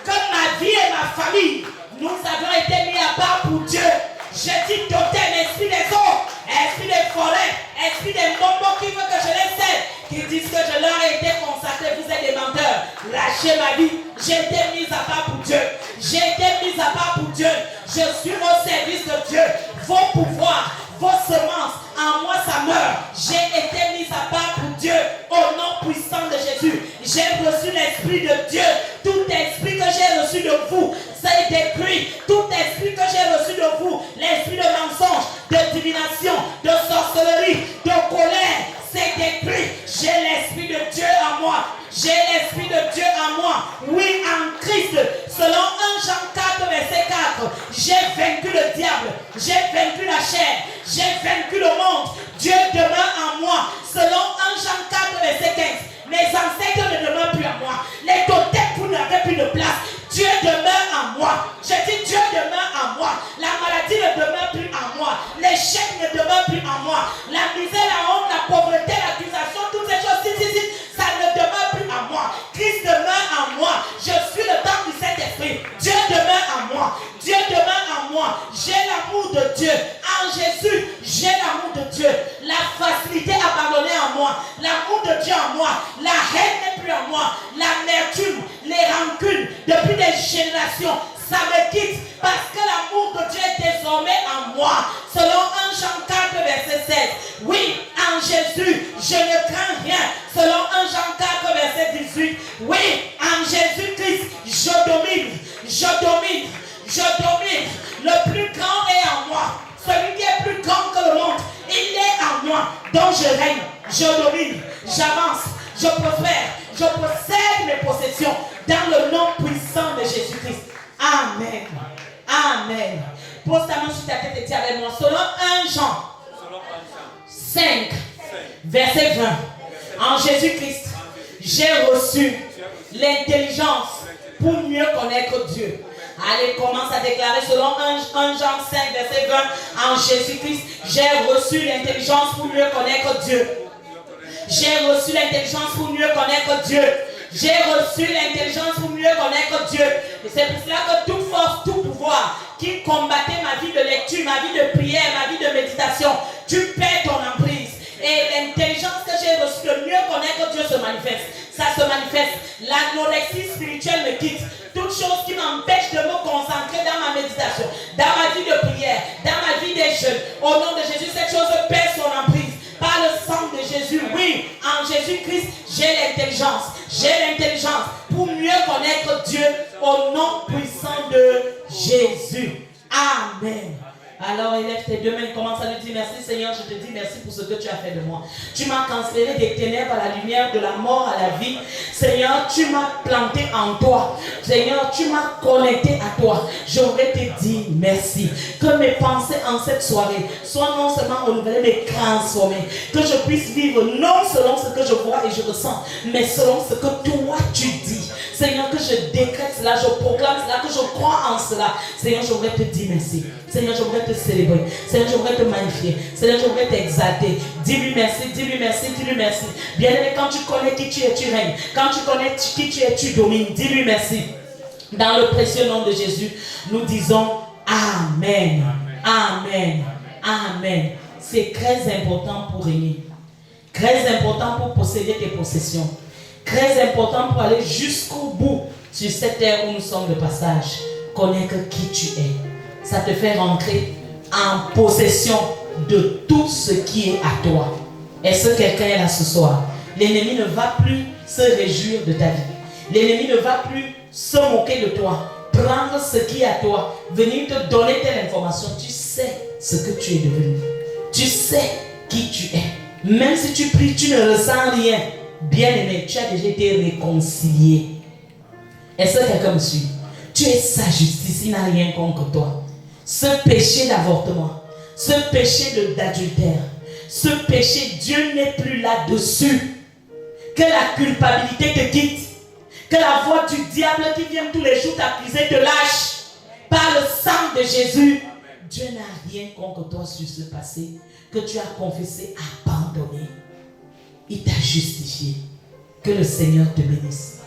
que ma vie et ma famille, nous avons été mis à part pour Dieu. Je dis totem, esprit des eaux, esprit des forêts, esprit des bonbons qui veut que je les sers, qui disent que je leur ai été consacré, vous êtes des menteurs. Lâchez ma vie. J'ai été mise à part pour Dieu. J'ai été mise à part pour Dieu. Je suis au service de Dieu. Vos pouvoirs, vos semences, en moi ça meurt. J'ai été mise à part pour Dieu. Au nom puissant de Jésus, j'ai reçu l'esprit de Dieu. Tout esprit que j'ai reçu de vous, c'est détruit. Tout esprit que j'ai reçu de vous, l'esprit de mensonge, de divination, de sorcellerie, de colère, c'est détruit. J'ai l'esprit de Dieu en moi. J'ai l'esprit de Dieu en moi. Oui, en Christ. Selon 1 Jean 4, verset 4. J'ai vaincu le diable. J'ai vaincu la chair. J'ai vaincu le monde. Dieu demeure en moi. Selon 1 Jean 4, verset 15. Mes ancêtres ne demeurent plus en moi. Les totems, vous n'avez plus de place. Dieu demeure en moi. Je dis Dieu demeure en moi. La maladie ne demeure plus en moi. L'échec ne demeure plus en moi. La misère, la honte, la pauvreté, l'accusation, toutes ces choses, ça ne demeure plus en moi. Christ demeure en moi. Je suis le temple du Saint-Esprit. Dieu. En Jésus, j'ai l'amour de Dieu. La facilité à pardonner en moi. L'amour de Dieu en moi. La haine n'est plus en moi. L'amertume, les rancunes, depuis des générations, ça me quitte parce que l'amour de Dieu est désormais en moi. Selon 1 Jean 4, verset 7. Oui, en Jésus, je ne crains rien. Selon 1 Jean 4, verset 18. Oui, en Jésus-Christ, je domine. Je domine. Je domine. Le plus grand est en moi. Celui qui est plus grand que le monde, il est en moi. Donc je règne, je domine, j'avance, je prospère, je possède mes possessions dans le nom puissant de Jésus-Christ. Amen. Amen. Pose ta main sur ta tête et dis avec moi. Selon 1 Jean 5, verset 20. En Jésus-Christ, j'ai reçu l'intelligence pour mieux connaître Dieu. Allez, commence à déclarer selon 1 Jean 5, verset 20. En Jésus-Christ, j'ai reçu l'intelligence pour mieux connaître Dieu. J'ai reçu l'intelligence pour mieux connaître Dieu. J'ai reçu l'intelligence pour mieux connaître Dieu. Et c'est pour cela que toute force, tout pouvoir qui combattait ma vie de lecture, ma vie de prière, ma vie de méditation, tu perds ton emprise. Et l'intelligence que j'ai reçue de mieux connaître Dieu se manifeste. Ça se manifeste. L'anorexie spirituelle me quitte. Toute chose qui m'empêche de me concentrer dans ma méditation, dans ma vie de prière, dans ma vie des jeûnes. Au nom de Jésus, cette chose perd son emprise. Par le sang de Jésus, oui, en Jésus-Christ, j'ai l'intelligence. J'ai l'intelligence pour mieux connaître Dieu au nom puissant de Jésus. Amen. Alors élève tes deux mains, commence à lui dire merci Seigneur, je te dis merci pour ce que tu as fait de moi. Tu m'as transféré des ténèbres à la lumière, de la mort à la vie. Seigneur, tu m'as planté en toi. Seigneur, tu m'as connecté à toi. Je voudrais te dire merci. Que mes pensées en cette soirée soient non seulement renouvelées, mais transformées. Que je puisse vivre non selon ce que je vois et je ressens, mais selon ce que toi tu dis. Seigneur, que je décrète cela, je proclame cela, que je crois en cela. Seigneur, je voudrais te dire merci. Seigneur, je voudrais te célébrer. Seigneur, je voudrais te magnifier. Seigneur, je voudrais t'exalter. Dis-lui merci, dis-lui merci, dis-lui merci. Bien-aimé, quand tu connais qui tu es, tu règnes. Quand tu connais qui tu es, tu domines. Dis-lui merci. Dans le précieux nom de Jésus, nous disons Amen. Amen. Amen. C'est très important pour régner. Très important pour posséder tes possessions. Très important pour aller jusqu'au bout sur cette terre où nous sommes de passage. Connaître qui tu es. Ça te fait rentrer en possession de tout ce qui est à toi. Est-ce que quelqu'un est là ce soir? L'ennemi ne va plus se réjouir de ta vie. L'ennemi ne va plus se moquer de toi. Prendre ce qui est à toi. Venir te donner telle information. Tu sais ce que tu es devenu. Tu sais qui tu es. Même si tu pries, tu ne ressens rien. Bien-aimé, tu as déjà été réconcilié. Est-ce que quelqu'un me suit? Tu es sa justice, il n'a rien contre toi. Ce péché d'avortement, ce péché d'adultère, ce péché, Dieu n'est plus là-dessus. Que la culpabilité te quitte. Que la voix du diable qui vient tous les jours t'accuser te lâche. Par le sang de Jésus, Dieu n'a rien contre toi sur ce passé que tu as confessé, abandonné. Il t'a justifié. Que le Seigneur te bénisse.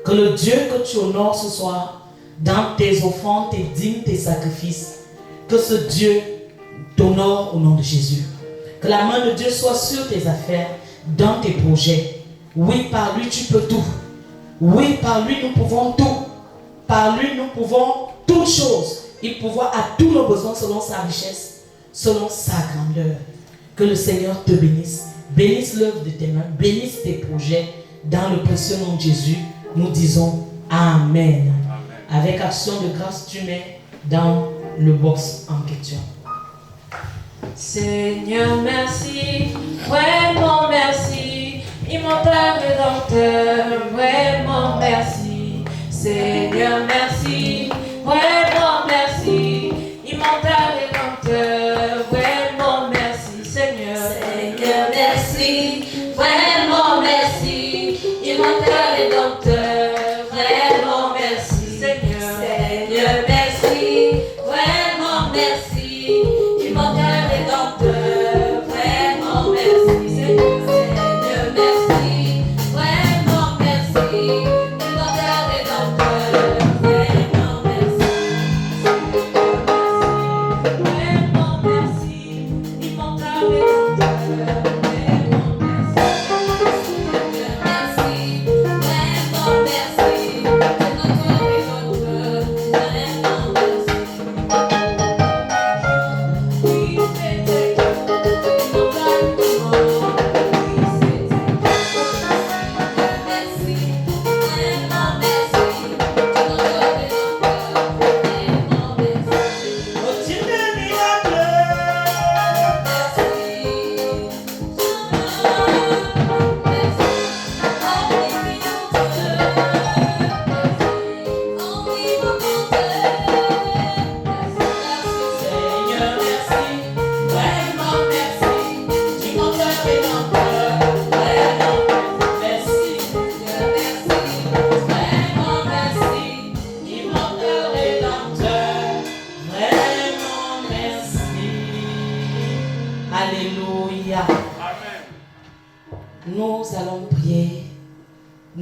Que le Dieu que tu honores ce soir, dans tes offrandes, tes dîmes, tes sacrifices, que ce Dieu t'honore au nom de Jésus. Que la main de Dieu soit sur tes affaires, dans tes projets. Oui, par lui tu peux tout. Oui, par lui nous pouvons tout. Par lui nous pouvons toutes choses. Il pourvoit à tous nos besoins selon sa richesse, selon sa grandeur. Que le Seigneur te bénisse. Bénisse l'œuvre de tes mains. Bénisse tes projets. Dans le précieux nom de Jésus, nous disons Amen. Avec action de grâce, tu mets dans le box en question. Seigneur, merci, vraiment merci, immortel rédempteur, vraiment merci. Seigneur, merci, vraiment merci, immortel rédempteur, vraiment merci. Seigneur, Seigneur, merci, vraiment merci, immortel rédempteur, vraiment merci. Seigneur, Seigneur, merci, vraiment merci, immortel rédempteur, vraiment merci. Seigneur, merci, vraiment merci, immortel rédempteur,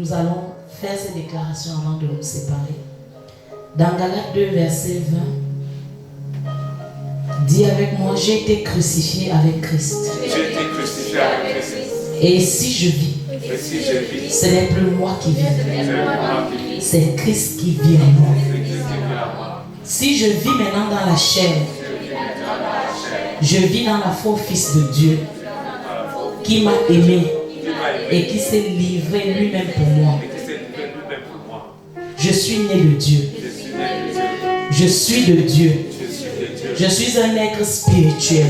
nous allons faire ces déclarations avant de nous séparer. Dans Galates 2, verset 20, dis avec moi, j'ai été crucifié avec Christ. J'ai été crucifié avec Christ. Et si je vis, Et si je vis, ce n'est plus moi qui vis, c'est moi qui vis. c'est Christ qui vit en moi. C'est Christ qui vit en moi. Si je vis maintenant dans la chair, je vis dans la foi au Fils de Dieu qui m'a aimé et qui s'est livré lui-même pour moi. Et qui s'est livré lui-même pour moi. Je suis né de Dieu. Je suis né de Dieu. Je suis de Dieu. Je suis de Dieu. Je suis un être spirituel.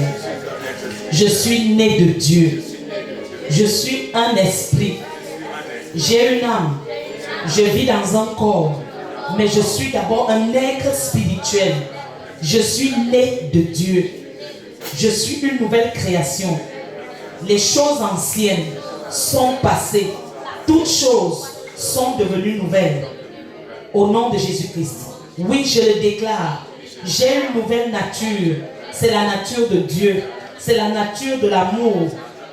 Je suis né de Dieu. Je suis un esprit. J'ai une âme. Je vis dans un corps. Mais je suis d'abord un être spirituel. Je suis né de Dieu. Je suis une nouvelle création. Les choses anciennes sont passées. Toutes choses sont devenues nouvelles. Au nom de Jésus-Christ. Oui, je le déclare. J'ai une nouvelle nature. C'est la nature de Dieu. C'est la nature de l'amour.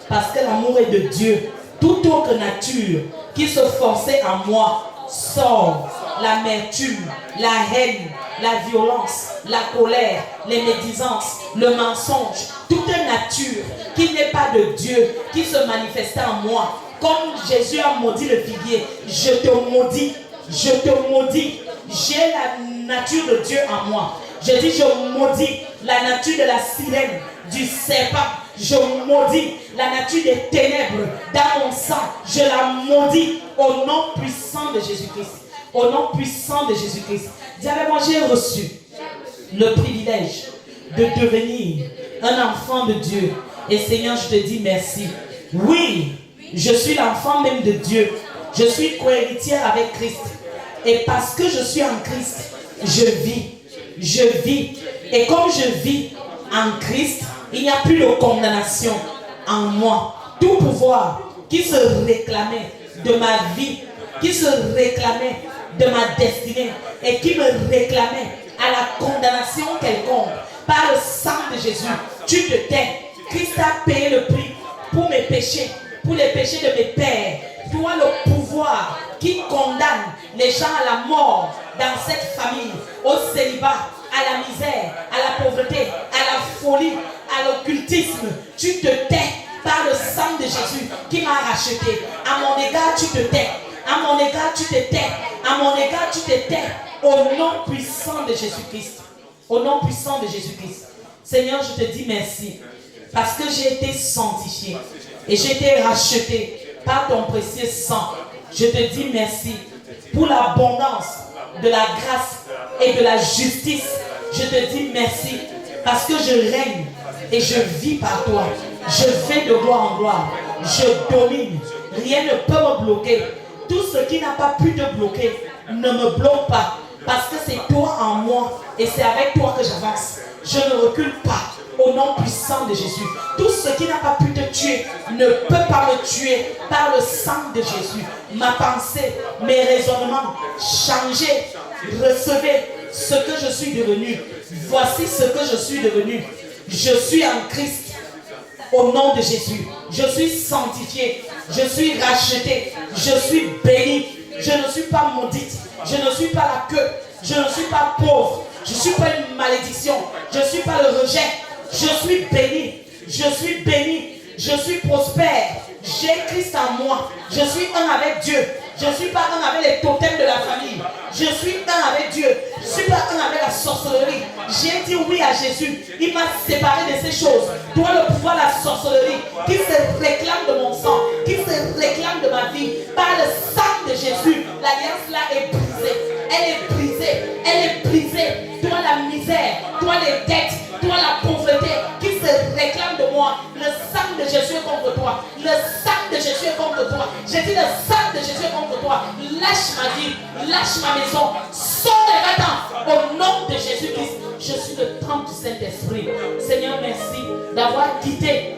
Parce que l'amour est de Dieu. Toute autre nature qui se forçait en moi sort. L'amertume, la haine, la violence, la colère, les médisances, le mensonge. Toute nature qui n'est pas de Dieu, qui se manifestait en moi. Comme Jésus a maudit le figuier, je te maudis. Je te maudis. J'ai la nature de Dieu en moi. Je dis, je maudis la nature de la sirène, du serpent. Je maudis la nature des ténèbres dans mon sang. Je la maudis au nom puissant de Jésus-Christ. Au nom puissant de Jésus-Christ. Dis avec moi, j'ai reçu le privilège de devenir un enfant de Dieu. Et Seigneur, je te dis merci. Oui, je suis l'enfant même de Dieu. Je suis co-héritière avec Christ. Et parce que je suis en Christ, je vis. Je vis. Et comme je vis en Christ, il n'y a plus de condamnation en moi. Tout pouvoir qui se réclamait de ma vie, qui se réclamait de ma destinée et qui me réclamait à la condamnation quelconque, par le sang de Jésus, tu te tais. Christ a payé le prix pour mes péchés, pour les péchés de mes pères. Toi, le pouvoir qui condamne les gens à la mort dans cette famille, au célibat, à la misère, à la pauvreté, à la folie, à l'occultisme, tu te tais par le sang de Jésus qui m'a racheté. À mon égard, tu te tais. À mon égard, tu te tais. À mon égard, tu te tais. Au nom puissant de Jésus-Christ. Au nom puissant de Jésus-Christ. Seigneur, je te dis merci. Parce que j'ai été sanctifié. Et j'ai été racheté par ton précieux sang. Je te dis merci pour l'abondance de la grâce et de la justice. Je te dis merci parce que je règne et je vis par toi. Je vais de gloire en gloire. Je domine. Rien ne peut me bloquer. Tout ce qui n'a pas pu te bloquer ne me bloque pas. Parce que c'est toi en moi et c'est avec toi que j'avance. Je ne recule pas. Au nom puissant de Jésus. Tout ce qui n'a pas pu te tuer ne peut pas me tuer par le sang de Jésus. Ma pensée, mes raisonnements, changez, recevez ce que je suis devenu. Voici ce que je suis devenu. Je suis en Christ. Au nom de Jésus. Je suis sanctifié. Je suis racheté. Je suis béni. Je ne suis pas maudite. Je ne suis pas la queue. Je ne suis pas pauvre. Je ne suis pas une malédiction. Je ne suis pas le rejet. Je suis béni, je suis béni, je suis prospère, j'ai Christ en moi, je suis un avec Dieu, je ne suis pas un avec les totems de la famille, je suis un avec Dieu, je ne suis pas un avec la sorcellerie. J'ai dit oui à Jésus, il m'a séparé de ces choses. Toi le pouvoir de la sorcellerie qui se réclame de mon sang, qui se réclame de ma vie, par le sang de Jésus, l'alliance là est brisée, elle est brisée, elle est brisée. Toi la misère, toi les dettes, toi la pauvreté qui se réclame de moi, le sang de Jésus est contre toi. Le sang de Jésus est contre toi. J'ai dit le sang de Jésus est contre toi. Lâche ma vie, lâche ma maison, sors de maintenant. Au nom de Jésus-Christ, je suis le temple du Saint-Esprit. Seigneur, merci d'avoir quitté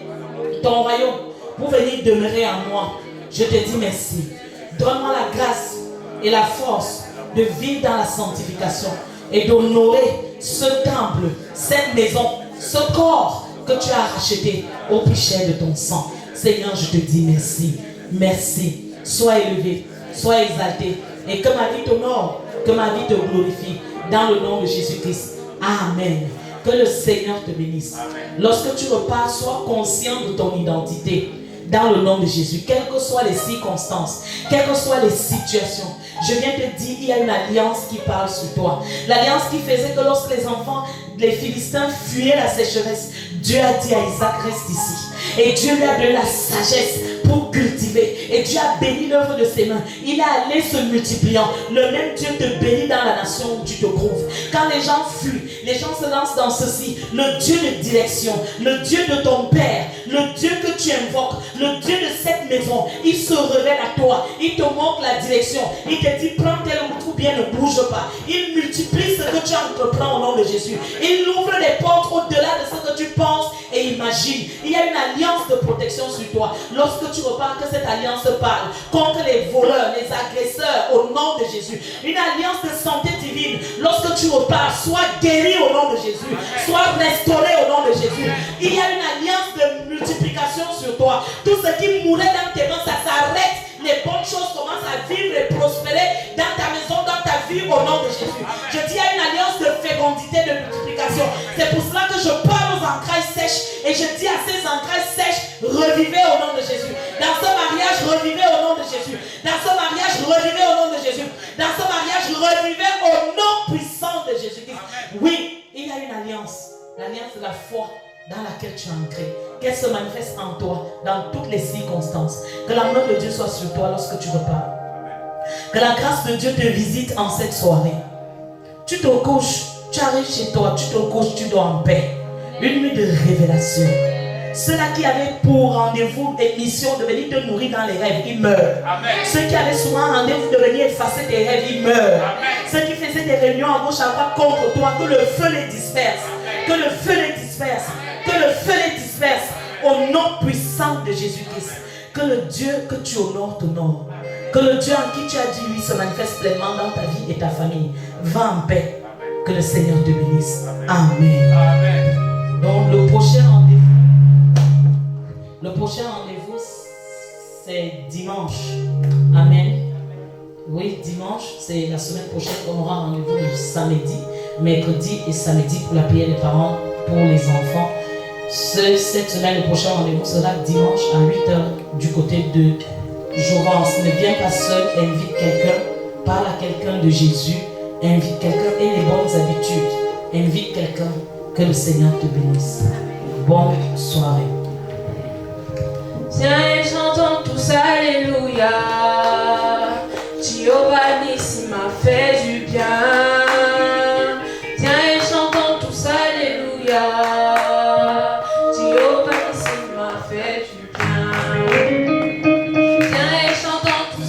ton royaume pour venir demeurer en moi. Je te dis merci. Donne-moi la grâce et la force de vivre dans la sanctification et d'honorer ce temple, cette maison, ce corps que tu as racheté au prix cher de ton sang. Seigneur, je te dis merci. Merci. Sois élevé, Sois exalté. Et que ma vie t'honore, que ma vie te glorifie. Dans le nom de Jésus-Christ. Amen. Que le Seigneur te bénisse. Lorsque tu repars, sois conscient de ton identité. Dans le nom de Jésus, quelles que soient les circonstances, quelles que soient les situations, je viens te dire, il y a une alliance qui parle sur toi. L'alliance qui faisait que lorsque les enfants, les Philistins fuyaient la sécheresse, Dieu a dit à Isaac, reste ici. Et Dieu lui a donné la sagesse pour cultiver. Et Dieu a béni l'œuvre de ses mains. Il est allé se multipliant. Le même Dieu te bénit dans la nation où tu te trouves. Quand les gens fuient, les gens se lancent dans ceci. Le Dieu de direction, le Dieu de ton Père, le Dieu que tu invoques, le Dieu de cette maison, il se révèle à toi. Il te montre la direction. Il te dit, prends telle route ou bien ne bouge pas. Il multiplie ce que tu entreprends au nom de Jésus. Il ouvre les portes au-delà de ce que tu penses et imagines. Il y a une alliance de protection sur toi. Lorsque tu repars, que cette alliance parle contre les voleurs, les agresseurs, au nom de Jésus. Une alliance de santé divine. Lorsque tu repars, sois guéri au nom de Jésus. Sois restauré au nom de Jésus. Il y a une alliance de multiplication sur toi. Tout ce qui mourait dans tes mains, ça s'arrête. Les bonnes choses commencent à vivre et prospérer dans ta maison, dans ta vie au nom de Jésus. Je dis, il y a une alliance de fécondité, de multiplication. C'est pour cela que je parle aux entrailles sèches et je dis à ces entrailles sèches, revivez au nom de Jésus. Dans ce mariage, revivez au nom de Jésus. Dans ce mariage, revivez au nom de Jésus. Dans ce mariage, revivez au nom puissant de Jésus-Christ. Oui, il y a une alliance. L'alliance de la foi dans laquelle tu es ancré, qu'elle se manifeste en toi dans toutes les circonstances. Que la main de Dieu soit sur toi lorsque tu repars. Que la grâce de Dieu te visite en cette soirée. Tu te couches, tu arrives chez toi, tu te couches, tu dors en paix. Une nuit de révélation. Ceux-là qui avaient pour rendez-vous et mission de venir te nourrir dans les rêves, ils meurent. Amen. Ceux qui avaient souvent rendez-vous de venir effacer tes rêves, ils meurent. Amen. Ceux qui faisaient des réunions à gauche à droite contre toi, que le feu les disperse. Amen. Que le feu les disperse. Amen. Que le feu les disperse. Au nom puissant de Jésus-Christ. Que le Dieu que tu honores t'honore. Que le Dieu en qui tu as dit oui se manifeste pleinement dans ta vie et ta famille. Va en paix. Que le Seigneur te bénisse. Amen. Amen. Donc le prochain rendez-vous, c'est dimanche. Amen. Oui, dimanche, c'est la semaine prochaine qu'on aura rendez-vous le samedi, mercredi et samedi pour la prière des parents, pour les enfants. Cette semaine, le prochain rendez-vous sera dimanche à 8h du côté de Jouvence. Ne viens pas seul, invite quelqu'un, parle à quelqu'un de Jésus, invite quelqu'un et les bonnes habitudes. Invite quelqu'un, que le Seigneur te bénisse. Bonne soirée. Tiens et chantons tous Alléluia. Jehovah